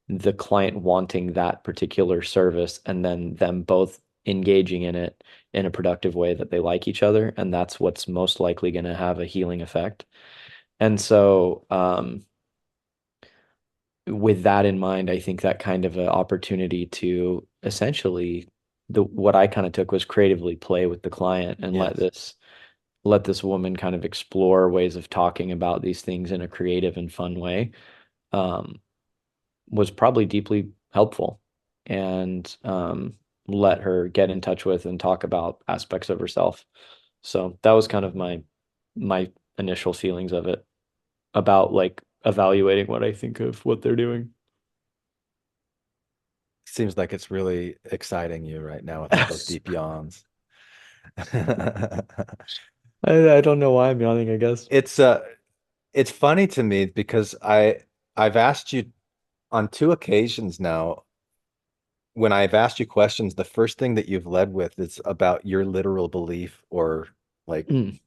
the client wanting that particular service and then them both engaging in it in a productive way that they like each other. And that's what's most likely going to have a healing effect. And so, with that in mind, I think that kind of an opportunity to essentially what I kind of took was creatively play with the client and Yes. let this woman kind of explore ways of talking about these things in a creative and fun way, um, was probably deeply helpful, and let her get in touch with and talk about aspects of herself. So that was kind of my initial feelings of it, about like evaluating what I think of what they're doing. Seems like it's really exciting you right now with all those deep yawns. I don't know why I'm yawning, I guess. It's funny to me because I've asked you on two occasions now, when I've asked you questions, the first thing that you've led with is about your literal belief or like Mm,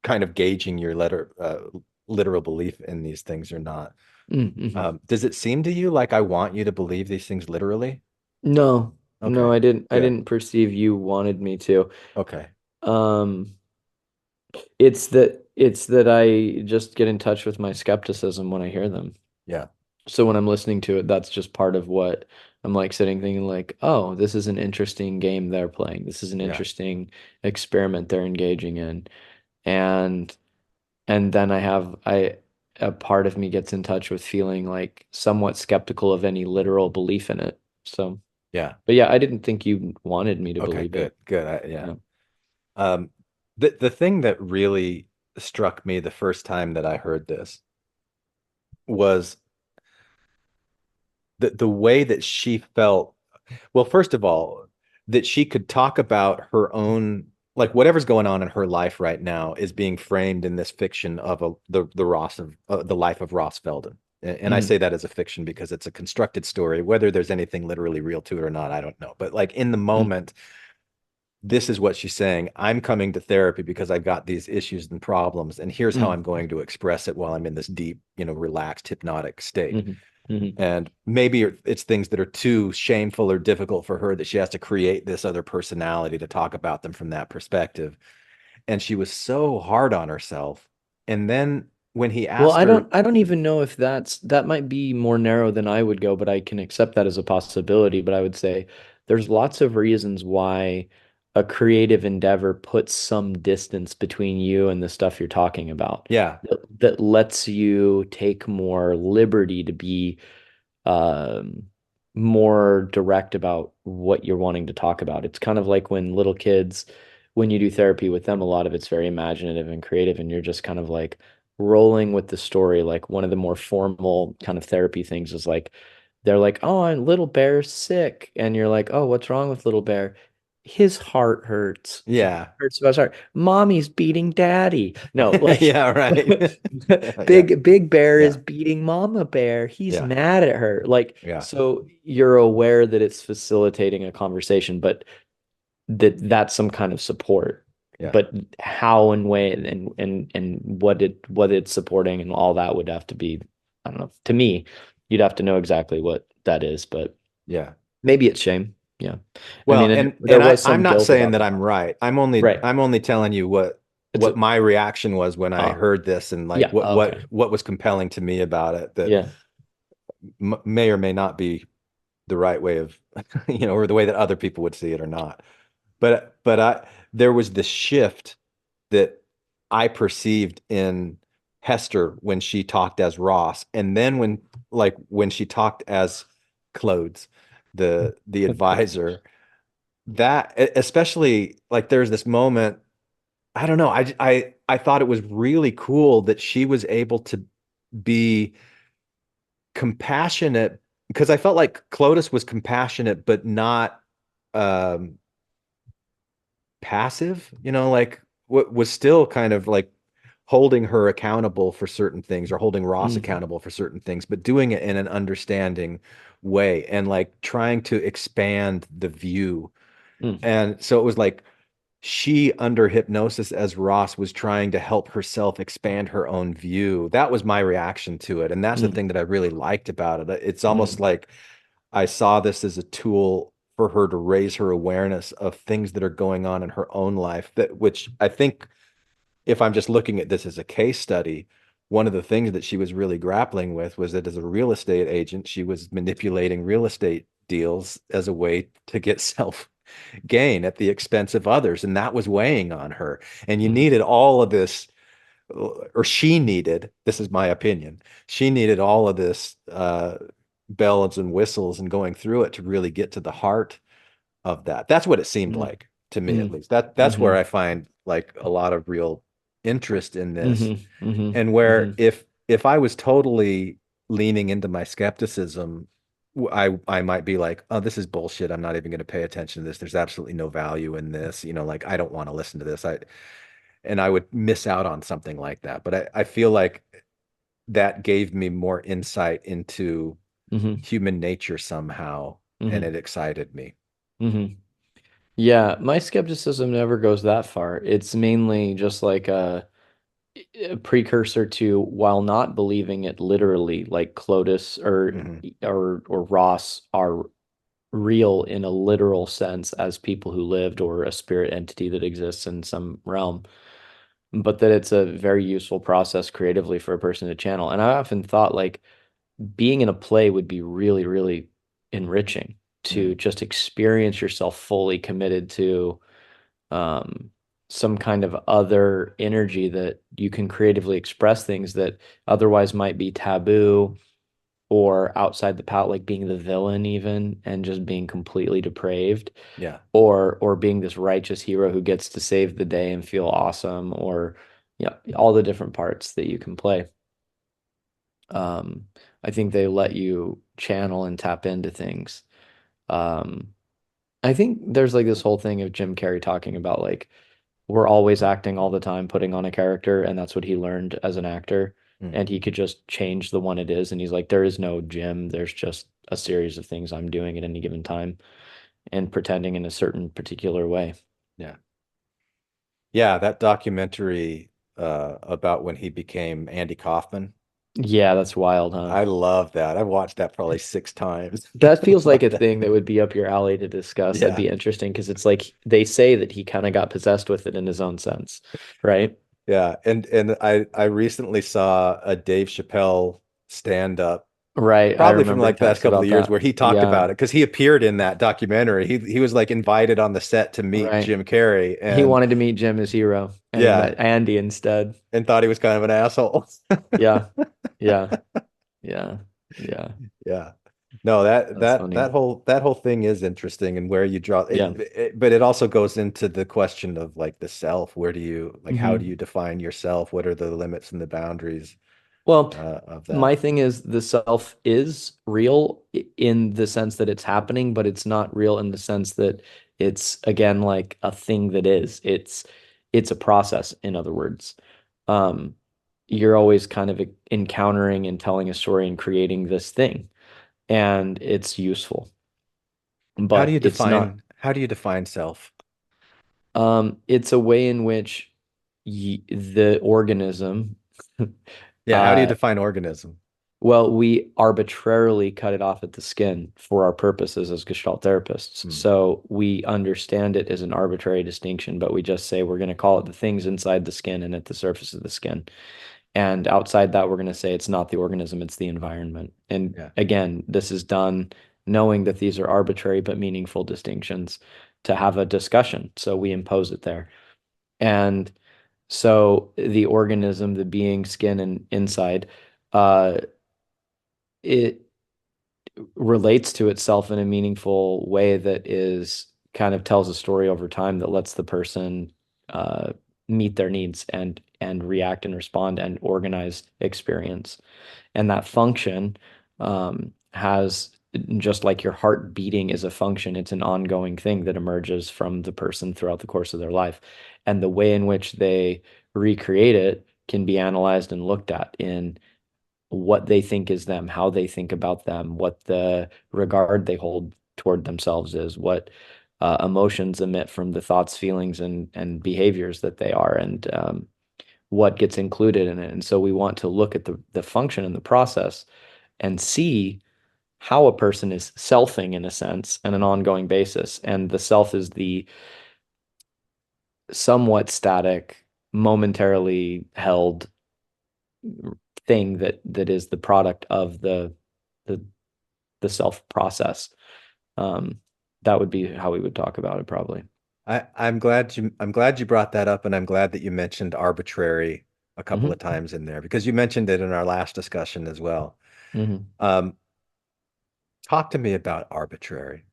kind of gauging your literal belief in these things or not. mhm. Does it seem to you like I want you to believe these things literally? No, no, Okay, I good. didn't perceive you wanted me to. Okay. Um, it's that I just get in touch with my skepticism when I hear them. Yeah. So when I'm listening to it, that's just part of what I'm like sitting thinking like, oh, this is an interesting game they're playing. This is an Yeah. interesting experiment they're engaging in. And then I a part of me gets in touch with feeling like somewhat skeptical of any literal belief in it. So, Yeah. but yeah, I didn't think you wanted me to Okay, believe good. it. Good. Yeah. No. Um, the thing that really struck me the first time that I heard this was the way that she felt. Well, first of all, that she could talk about her own, like whatever's going on in her life right now is being framed in this fiction of the Ross of the life of Ross Felden. And I Mm, say that as a fiction because it's a constructed story. Whether there's anything literally real to it or not, I don't know. But like in the mm, moment, this is what she's saying. I'm coming to therapy because I got these issues and problems, and here's how mm, I'm going to express it while I'm in this deep, relaxed, hypnotic state. mhm, Hmm. And maybe it's things that are too shameful or difficult for her that she has to create this other personality to talk about them from that perspective. And she was so hard on herself. And then when he Well, asked her, I don't even know if that might be more narrow than I would go, but I can accept that as a possibility. But I would say there's lots of reasons why a creative endeavor puts some distance between you and the stuff you're talking about yeah, that lets you take more liberty to be um, more direct about what you're wanting to talk about. It's kind of like when little kids, when you do therapy with them, a lot of it's very imaginative and creative, and you're just kind of like rolling with the story. Like one of the more formal kind of therapy things is like, they're like, oh, and little bear's sick. And you're like, oh, what's wrong with little bear? His heart hurts. yeah, Hurts about his heart. Mommy's beating daddy. No, like yeah, right. Yeah, big bear is yeah, beating mama bear. He's yeah, mad at her. Like, yeah, so you're aware that it's facilitating a conversation, but that's some kind of support. yeah, But how and way and what it's supporting and all that would have to be, I don't know. To me, you'd have to know exactly what that is, but yeah. maybe it's shame. Yeah. I Well, mean, and and there was I'm some not guilt saying about that the I'm mom. right. Right. I'm only telling you It's what a, my reaction was when I ah, heard this, and like yeah. Okay. what was compelling to me about it that Yeah. may or may not be the right way of or the way that other people would see it or not. But I there was this shift that I perceived in Hester when she talked as Ross, and then when she talked as Clodes, the advisor, that especially like there's this moment, I don't know, I thought it was really cool that she was able to be compassionate, because I felt like Clovis was compassionate but not um passive, like what was still kind of like holding her accountable for certain things, or holding Ross Mm, accountable for certain things, but doing it in an understanding way, and like trying to expand the view. mm, And so it was like she, under hypnosis as Ross, was trying to help herself expand her own view. That was my reaction to it. And that's the mm, thing that I really liked about it. It's almost mm, like I saw this as a tool for her to raise her awareness of things that are going on in her own life, that which I think, if I'm just looking at this as a case study, one of the things that she was really grappling with was that as a real estate agent, she was manipulating real estate deals as a way to get self gain at the expense of others. And that was weighing on her. And you mm, needed all of this, or she needed, this is my opinion, she needed all of this bells and whistles and going through it to really get to the heart of that. That's what it seemed mm, like to me, at mm, least. That's where mhm, I find like a lot of real interest in this. mhm, mhm, And where mhm, if I was totally leaning into my skepticism, I might be like, oh, this is bullshit. I'm not even going to pay attention to this. There's absolutely no value in this. Like I don't want to listen to this. I would miss out on something like that. But I feel like that gave me more insight into mhm, human nature somehow, and mhm, it excited me. mhm. Yeah, my skepticism never goes that far. It's mainly just like a precursor to, while not believing it literally, like Clotis Hmm. or Ross are real in a literal sense as people who lived, or a spirit entity that exists in some realm, but that it's a very useful process creatively for a person to channel. And I often thought like being in a play would be really, really enriching, to Mm. just experience yourself fully committed to um, some kind of other energy that you can creatively express things that otherwise might be taboo or outside the palette, like being the villain even, and just being completely depraved, Yeah. or being this righteous hero who gets to save the day and feel awesome, or all the different parts that you can play. Um, I think they let you channel and tap into things. Um, I think there's like this whole thing of Jim Carrey talking about like we're always acting all the time, putting on a character, and that's what he learned as an actor. Mm. And he could just change the one it is. And he's like, there is no Jim. There's just a series of things I'm doing at any given time and pretending in a certain particular way. Yeah. Yeah, that documentary about when he became Andy Kaufman, Yeah, that's wild, huh? I love that. I've watched that probably 6 times. That feels like a But thing that would be up your alley to discuss. That'd yeah, be interesting because it's like they say that he kind of got possessed with it in his own sense, right? yeah. And I recently saw a Dave Chappelle stand up, Right. I probably from remember he like the past talks couple of about years, that. where he talked Yeah, about it because he appeared in that documentary. He was like invited on the set to meet right. Jim Carrey, He and wanted to meet Jim as hero, and he yeah, met Andy instead. and thought he was kind of an asshole. Yeah, yeah, yeah, yeah. Yeah. No, that That's that funny. that whole thing is interesting, and where you draw Yeah. but it also goes into the question of like the self. Where do you like how do hmm you define yourself? What are the limits and the boundaries Well, of my that? thing is the self is real in the sense that it's happening, but it's not real in the sense that it's again like a thing that is. It's a process, in other words. Um, you're always kind of encountering and telling a story and creating this thing, and it's useful, but it's not. How do you define self? It's a way in which y the organism Yeah, how do you uh, define organism? well, we arbitrarily cut it off at the skin for our purposes as Gestalt therapists. Hmm. So we understand it as an arbitrary distinction, but we just say we're going to call it the things inside the skin and at the surface of the skin. And outside that, we're going to say it's not the organism, it's the environment. And Yeah. again, this is done knowing that these are arbitrary but meaningful distinctions to have a discussion. So we impose it there. And so the organism, the being, skin, and inside, uh, it relates to itself in a meaningful way that is kind of tells a story over time that lets the person uh, meet their needs and react and respond and organize experience. And that function has just like your heart beating is a function, it's an ongoing thing that emerges from the person throughout the course of their life. And the way in which they recreate it can be analyzed and looked at in what they think is them, how they think about them, what the regard they hold toward themselves is, what emotions emit from the thoughts, feelings, and behaviors that they are, and what gets included in it. And so we want to look at the function and the process and see how a person is selfing in a sense on an ongoing basis. And the self is the somewhat static, momentarily held thing that is the product of the the self process. Um, that would be how we would talk about it probably. I'm glad you brought that up, and I'm glad that you mentioned arbitrary a couple of hmm times in there because you mentioned it in our last discussion as well. hmm Um, Talk to me about arbitrary.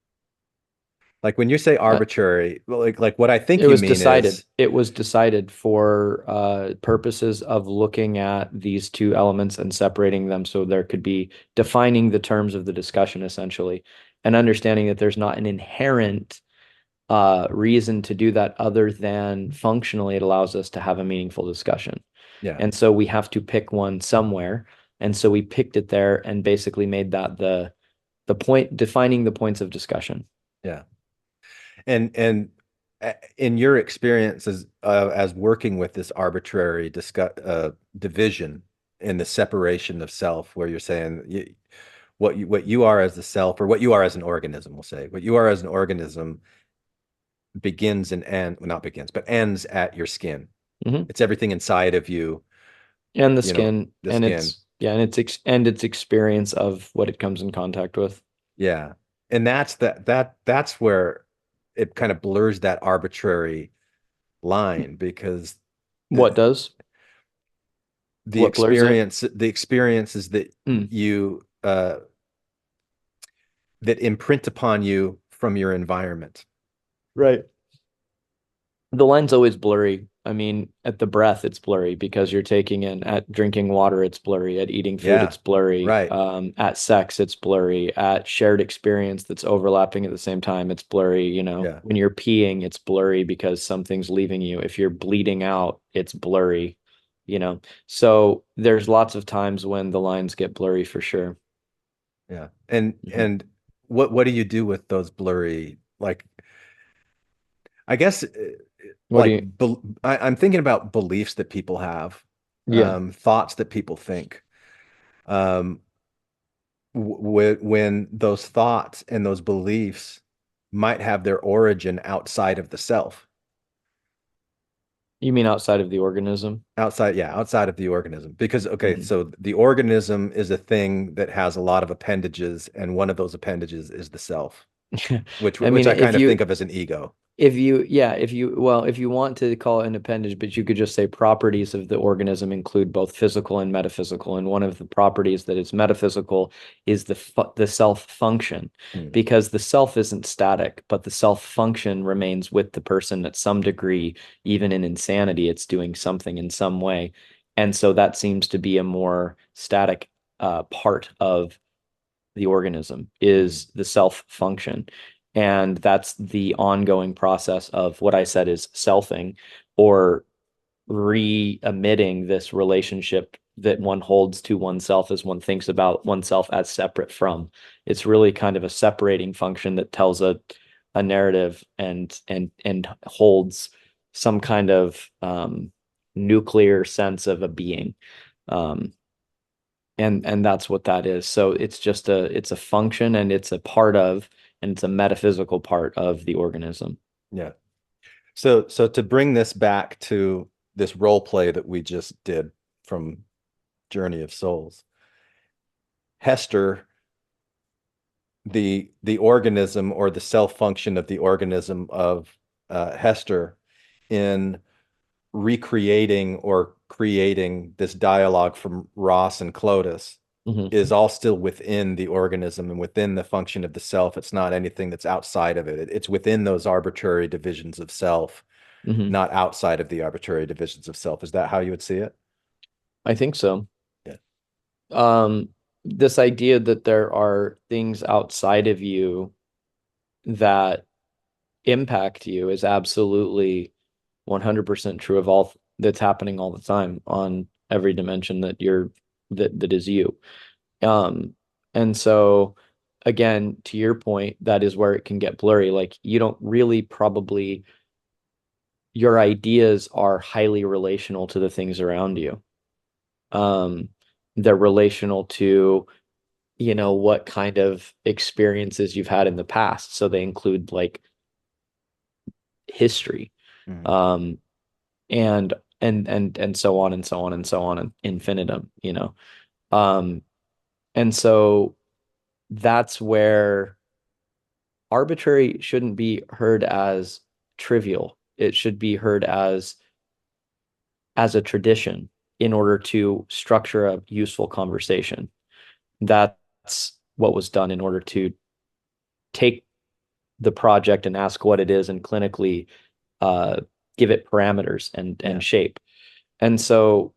Like when you say Uh, arbitrary, well, like what I think it you was mean decided. is, It was decided for purposes of looking at these two elements and separating them so there could be defining the terms of the discussion essentially, and understanding that there's not an inherent reason to do that other than functionally it allows us to have a meaningful discussion. yeah, And so we have to pick one somewhere. And so we picked it there and basically made that the point, defining the points of discussion. yeah. And in your experience as working with this arbitrary division in the separation of self, where you're saying what you are as the self, or what you are as an organism, we'll say, what you are as an organism begins and end, well, not begins, but ends at your skin. Mhm. It's everything inside of you, And the you know, skin the and skin. its yeah, and its experience of what it comes in contact with. Yeah. And that's where it kind of blurs that arbitrary line because What does? What blurs it? the experiences that Mm, you that imprint upon you from your environment. right. The line's always blurry. I mean, at the breath, it's blurry because you're taking in at drinking water, it's blurry. At eating food, Yeah. it's blurry. Right. At sex, it's blurry. At shared experience that's overlapping at the same time, it's blurry. Yeah. When you're peeing, it's blurry because something's leaving you. If you're bleeding out, it's blurry, you know. So there's lots of times when the lines get blurry for sure. Yeah. Mhm. And what do you do with those blurry, like, I guess What do like you, I'm thinking about beliefs that people have, yeah. thoughts that people think. um, when those thoughts and those beliefs might have their origin outside of the self. You mean outside of the organism? Outside of the organism. Because, okay, Mhm. so the organism is a thing that has a lot of appendages, and one of those appendages is the self, I which mean, I kind of think of as an ego. if you want to call it an appendage, but you could just say properties of the organism include both physical and metaphysical. And one of the properties that is metaphysical is the self function, Hmm. because the self isn't static, but the self function remains with the person at some degree. Even in insanity, it's doing something in some way. And so that seems to be a more static part of the organism, is the self function. And that's the ongoing process of what I said is selfing, or re-emitting this relationship that one holds to oneself as one thinks about oneself as separate from. It's really kind of a separating function that tells a narrative and holds some kind of nuclear sense of a being. Um, and that's what that is. So it's a function, and it's a part of, and it's a metaphysical part of the organism. Yeah. So to bring this back to this role play that we just did from Journey of Souls, Hester, the organism, or the self function of the organism of Hester, in recreating or creating this dialogue from Ross and Clotis, Hmm. is all still within the organism and within the function of the self. It's not anything that's outside of it. It's within those arbitrary divisions of self, Hmm. not outside of the arbitrary divisions of self. Is that how you would see it? I think so. Yeah. Um, this idea that there are things outside of you that impact you is absolutely 100% true of all that's happening all the time on every dimension that is you. Um, and so again, to your point, that is where it can get blurry. Like, you don't really probably, your ideas are highly relational to the things around you. Um, they're relational to, what kind of experiences you've had in the past. So they include like history, Mhm. um, and so on and so on and so on, and infinitum. Um, and so that's where arbitrary shouldn't be heard as trivial. It should be heard as a tradition in order to structure a useful conversation. That's what was done in order to take the project and ask what it is, and clinically uh, give it parameters and Yeah. shape. And so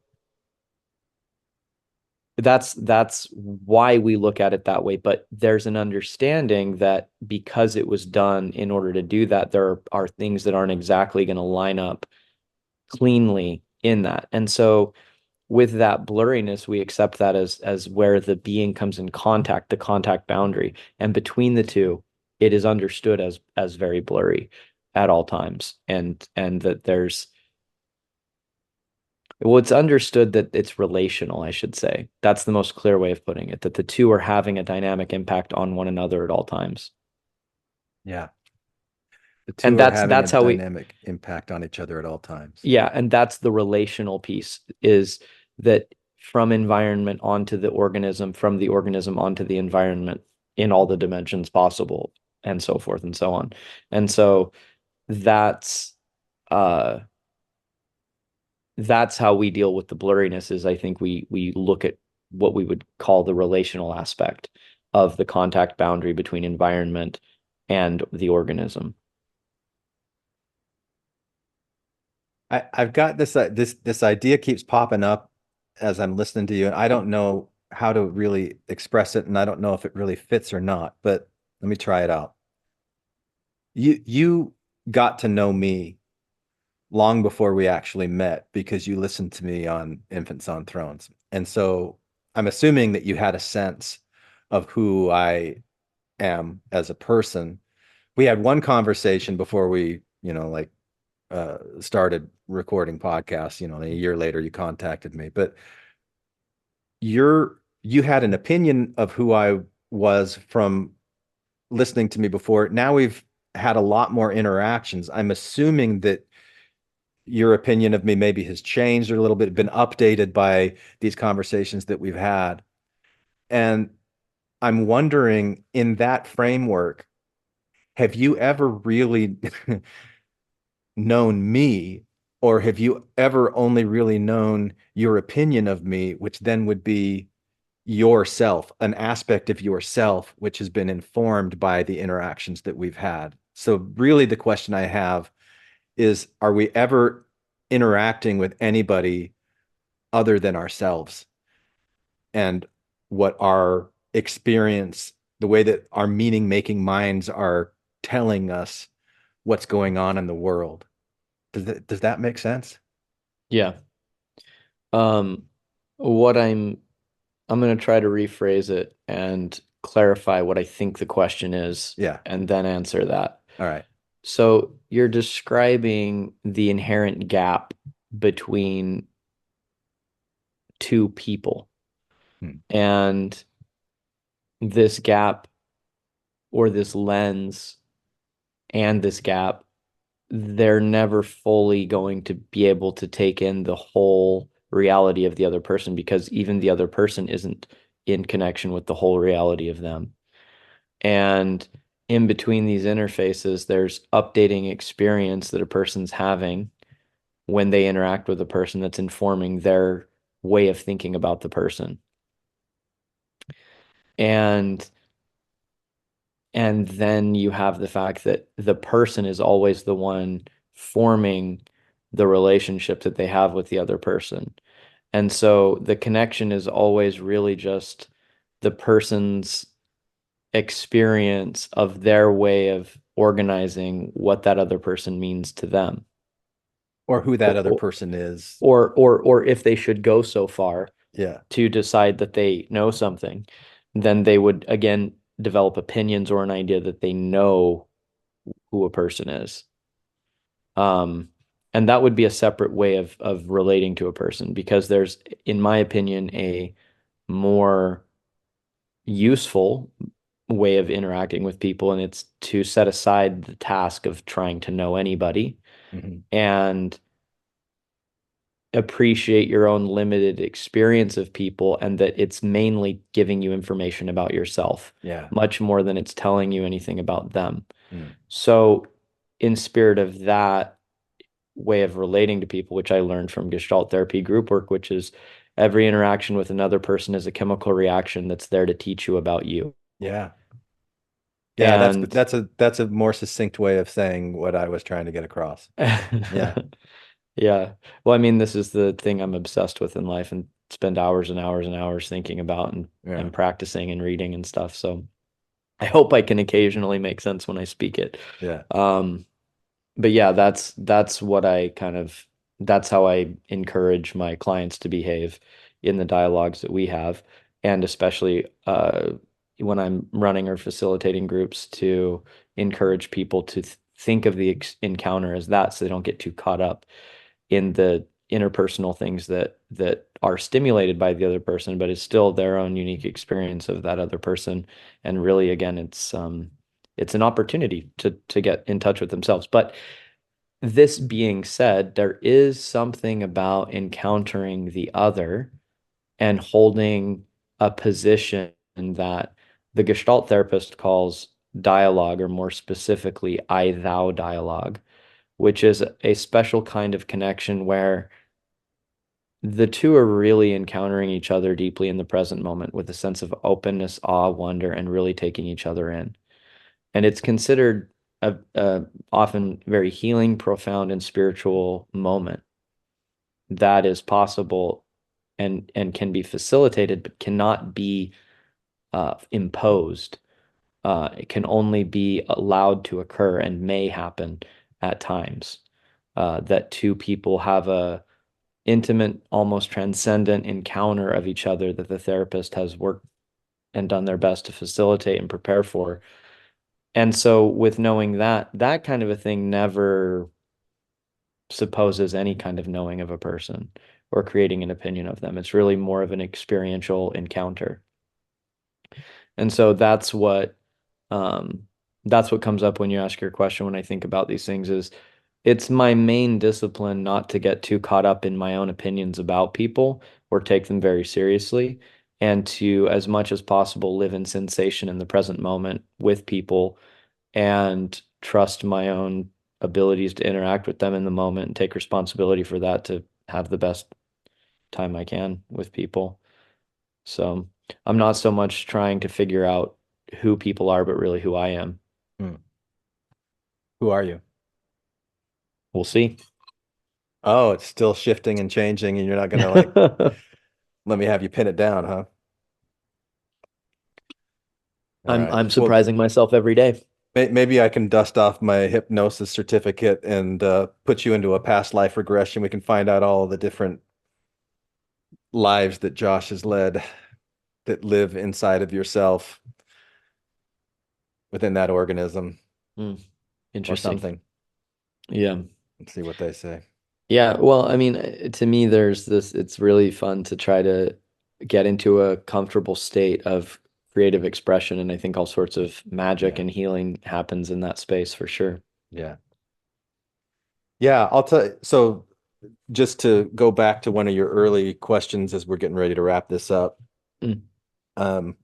that's why we look at it that way. But there's an understanding that because it was done in order to do that, there are things that aren't exactly going to line up cleanly in that. And so with that blurriness, we accept that as where the being comes in contact, the contact boundary. And between the two, it is understood as very blurry at all times. And that there's, well, it's understood that it's relational, I should say. That's the most clear way of putting it, that the two are having a dynamic impact on one another at all times. Yeah. The And two are that's having a that's how we dynamic impact on each other at all times. Yeah, and that's the relational piece, is that from environment onto the organism, from the organism onto the environment, in all the dimensions possible, and so forth and so on. And so that's uh that's how we deal with the blurriness. Is I think we look at what we would call the relational aspect of the contact boundary between environment and the organism. I've got this idea keeps popping up as I'm listening to you, and I don't know how to really express it, and I don't know if it really fits or not, but let me try it out. You got to know me long before we actually met because you listened to me on Infants on Thrones. And so I'm assuming that you had a sense of who I am as a person. We had one conversation before we, like started recording podcasts, and a year later you contacted me. But your you had an opinion of who I was from listening to me before. Now we've had a lot more interactions. I'm assuming that your opinion of me maybe has changed or a little bit, been updated by these conversations that we've had. And I'm wondering, in that framework, have you ever really known me, or have you ever only really known your opinion of me, which then would be yourself, an aspect of yourself, which has been informed by the interactions that we've had? So really the question I have is, are we ever interacting with anybody other than ourselves? And what our experience, the way that our meaning making minds are telling us what's going on in the world. Does that make sense? Yeah. Um, what I'm going to try to rephrase it and clarify what I think the question is, Yeah. and then answer that. All right. So you're describing the inherent gap between two people, Hmm. and this gap or this lens and this gap, they're never fully going to be able to take in the whole reality of the other person, because even the other person isn't in connection with the whole reality of them. And in between these interfaces, there's updating experience that a person's having when they interact with a person that's informing their way of thinking about the person. And and then you have the fact that the person is always the one forming the relationship that they have with the other person. And so the connection is always really just the person's experience of their way of organizing what that other person means to them. Or who that other Or, person is. or if they should go so far Yeah. to decide that they know something, then they would again develop opinions or an idea that they know who a person is. Um, and that would be a separate way of relating to a person, because there's, in my opinion, a more useful way of interacting with people, and it's to set aside the task of trying to know anybody Mm-hmm. and appreciate your own limited experience of people, and that it's mainly giving you information about yourself, Yeah. much more than it's telling you anything about them. Mm. So, in spirit of that way of relating to people, which I learned from Gestalt therapy group work, which is every interaction with another person is a chemical reaction that's there to teach you about you. Yeah. Yeah, And that's a more succinct way of saying what I was trying to get across. Yeah. yeah, well, I mean, this is the thing I'm obsessed with in life and spend hours and hours and hours thinking about Yeah. and practicing and reading and stuff. So I hope I can occasionally make sense when I speak it. Yeah. But yeah, that's what I kind of that's how I encourage my clients to behave in the dialogues that we have, and especially when I'm running or facilitating groups, to encourage people to think of the encounter as that, so they don't get too caught up in the interpersonal things that are stimulated by the other person, but it's still their own unique experience of that other person. And really, again, it's an opportunity to get in touch with themselves. But this being said, there is something about encountering the other and holding a position that the Gestalt therapist calls dialogue, or more specifically, I thou dialogue, which is a special kind of connection where the two are really encountering each other deeply in the present moment with a sense of openness, awe, wonder, and really taking each other in. And it's considered a often very healing, profound, and spiritual moment that is possible and can be facilitated, but cannot be imposed. It can only be allowed to occur and may happen at times. That two people have a intimate, almost transcendent encounter of each other that the therapist has worked and done their best to facilitate and prepare for. And so, with knowing that, that kind of a thing never supposes any kind of knowing of a person, or creating an opinion of them. It's really more of an experiential encounter. And so that's what comes up when you ask your question when I think about these things is it's my main discipline not to get too caught up in my own opinions about people or take them very seriously, and to, as much as possible, live in sensation in the present moment with people and trust my own abilities to interact with them in the moment and take responsibility for that to have the best time I can with people. So I'm not so much trying to figure out who people are, but really who I am. Hmm. Who are you? We'll see. Oh, it's still shifting and changing, and you're not gonna like let me have you pin it down, huh? All right. I'm Well, surprising myself every day. maybe I can dust off my hypnosis certificate and put you into a past life regression. We can find out all the different lives that Josh has led that live inside of yourself within that organism Hmm. or Interesting. something. Yeah. Let's see what they say. Yeah. Well, I mean, to me, it's really fun to try to get into a comfortable state of creative expression. And I think all sorts of magic Yeah. and healing happens in that space for sure. Yeah. Yeah, I'll tell you. So just to go back to one of your early questions as we're getting ready to wrap this up. Mm, Um,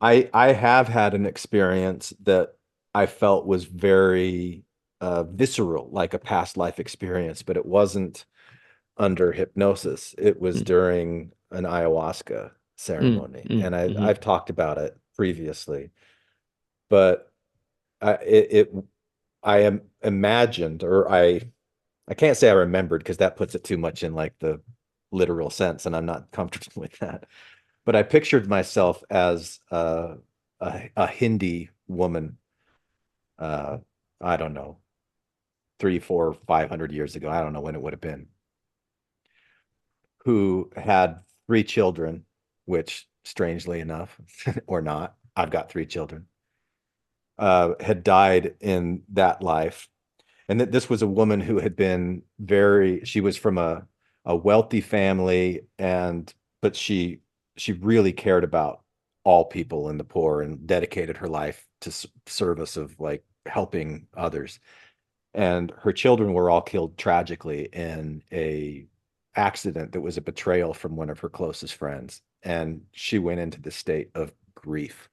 I have had an experience that I felt was very visceral, like a past life experience, but it wasn't under hypnosis. It was mm, during an ayahuasca ceremony, and mhm, I've talked about it previously, but it I am imagined, or I can't say I remembered because that puts it too much in like the literal sense, and I'm not comfortable with that. But I pictured myself as a Hindi woman. Uh, I don't know, 300, 400, 500 years ago. I don't know when it would have been, who had three children, which strangely enough, or not, I've got three children, had died in that life. And that this was a woman who had been she was from a wealthy family, but she really cared about all people and the poor and dedicated her life to service of like helping others. And her children were all killed tragically in a accident that was a betrayal from one of her closest friends. And she went into the state of grief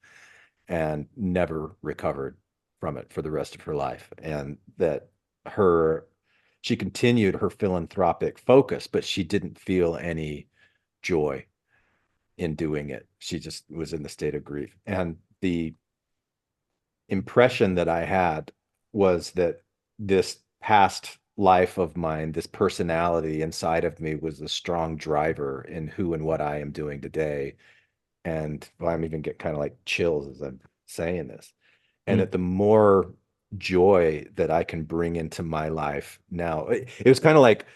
and never recovered from it for the rest of her life. And that her she continued her philanthropic focus, but she didn't feel any joy in doing it. She just was in the state of grief. And the impression that I had was that this past life of mine, this personality inside of me, was a strong driver in who and what I am doing today. And well, I'm even getting kind of like chills as I'm saying this. And mm, that the more joy that I can bring into my life now, it was kind of like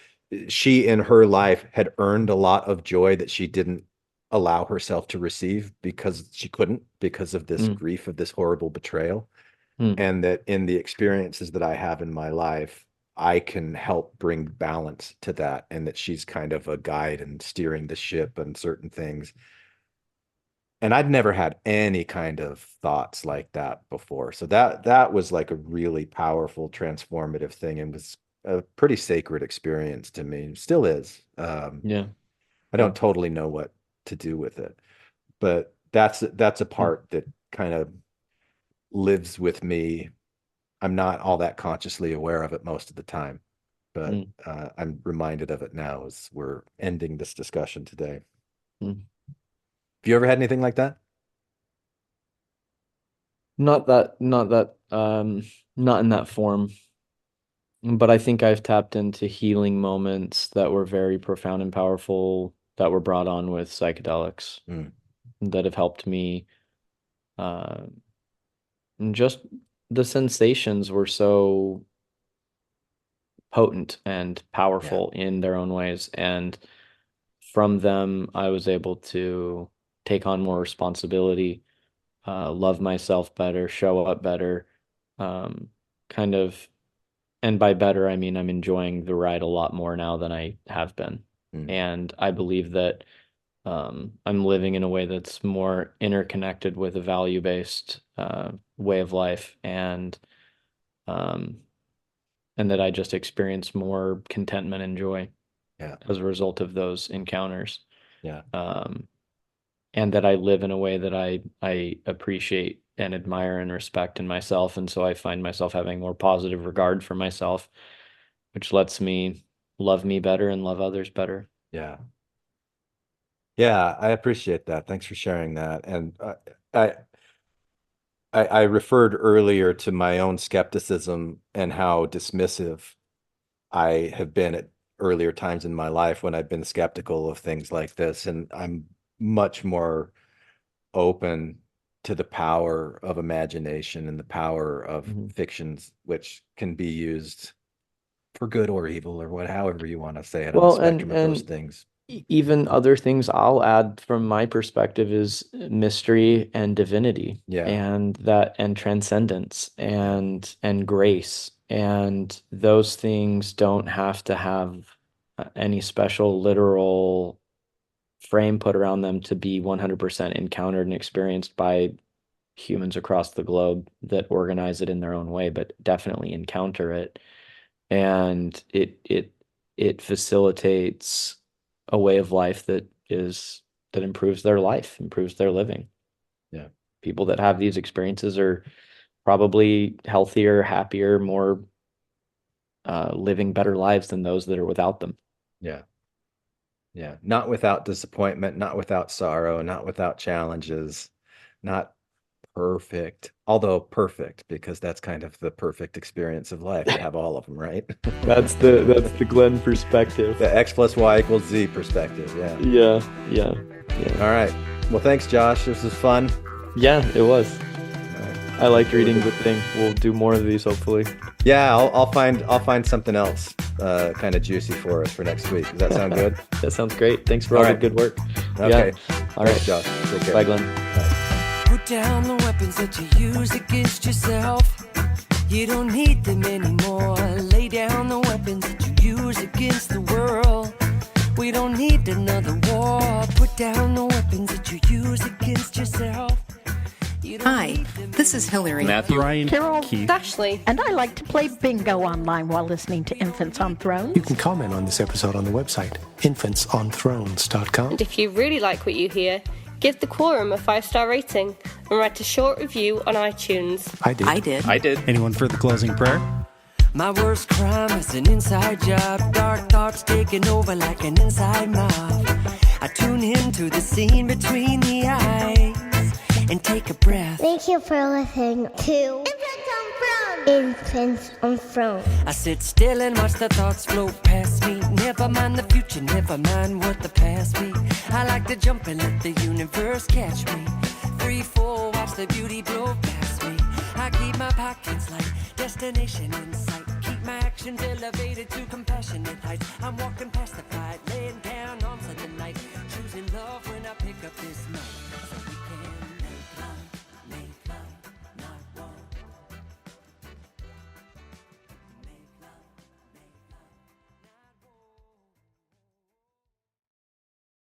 she in her life had earned a lot of joy that she didn't allow herself to receive because she couldn't, because of this mm, grief of this horrible betrayal. mm, And that in the experiences that I have in my life, I can help bring balance to that, and that she's kind of a guide and steering the ship and certain things. And I'd never had any kind of thoughts like that before. So that was like a really powerful, transformative thing, and was a pretty sacred experience to me. Still is. yeah. I Yeah. don't totally know what to do with it, but that's a Mm, part that kind of lives with me. I'm not all that consciously aware of it most of the time, but mm, I'm reminded of it now as we're ending this discussion today. Have mm. you ever had anything like that? Not in that form. But I think I've tapped into healing moments that were very profound and powerful that were brought on with psychedelics Mm, that have helped me. Uh, and just the sensations were so potent and yeah. powerful in their own ways. And from them, I was able to take on more responsibility, love myself better, show up better, um, kind of. And by better, I mean I'm enjoying the ride a lot more now than I have been. And I believe that I'm living in a way that's more interconnected with a value-based way of life, and that I just experience more contentment and joy as a result of those encounters. Yeah. And that I live in a way that I appreciate and admire and respect in myself. And so I find myself having more positive regard for myself, which lets me love me better and love others better. Yeah. Yeah, I appreciate that. Thanks for sharing that. And I referred earlier to my own skepticism and how dismissive I have been at earlier times in my life when I've been skeptical of things like this. And I'm much more open to the power of imagination and the power of fictions, which can be used for good or evil, or however you want to say it, on the spectrum of those things. Even other things I'll add from my perspective is mystery and divinity, and transcendence and grace. And those things don't have to have any special literal frame put around them to be 100% encountered and experienced by humans across the globe that organize it in their own way, but definitely encounter it. And it facilitates a way of life that improves their life, improves their living. Yeah. People that have these experiences are probably healthier, happier, more living better lives than those that are without them. Yeah. Yeah. Not without disappointment, not without sorrow, not without challenges, not perfect, although perfect, because that's kind of the perfect experience of life, to have all of them, right? That's the Glenn perspective. The X plus Y equals Z perspective. Yeah. All right. Well, thanks, Josh. This was fun. Yeah, it was. I liked reading the thing. We'll do more of these, hopefully. Yeah, I'll find something else kind of juicy for us for next week. Does that sound good? That sounds great. Thanks for all the good work. Okay. Yeah. All Thanks, right, Josh. Take care. Bye, Glenn. Put down the weapons that you use against yourself. You don't need them anymore. Lay down the weapons that you use against the world. We don't need another war. Put down the weapons that you use against yourself. Hi, this is Hillary. Matthew, Ryan, Carol, Keith, Ashley, and I like to play bingo online while listening to Infants on Thrones. You can comment on this episode on the website, infantsonthrones.com. And if you really like what you hear, give the Quorum a 5-star rating and write a short review on iTunes. I did. Anyone for the closing prayer? My worst crime is an inside job. Dark thoughts taking over like an inside mob. I tune into the scene between the eyes and take a breath. Thank you for listening to Infants on Throne. I sit still and watch the thoughts float past me. Never mind the future, never mind what the past be. I like to jump and let the universe catch me. Free fall, watch the beauty blow past me. I keep my pockets light, destination in sight. Keep my actions elevated to compassionate heights. I'm walking past the fight, laying down arms of the night. Choosing love when I pick up this mic.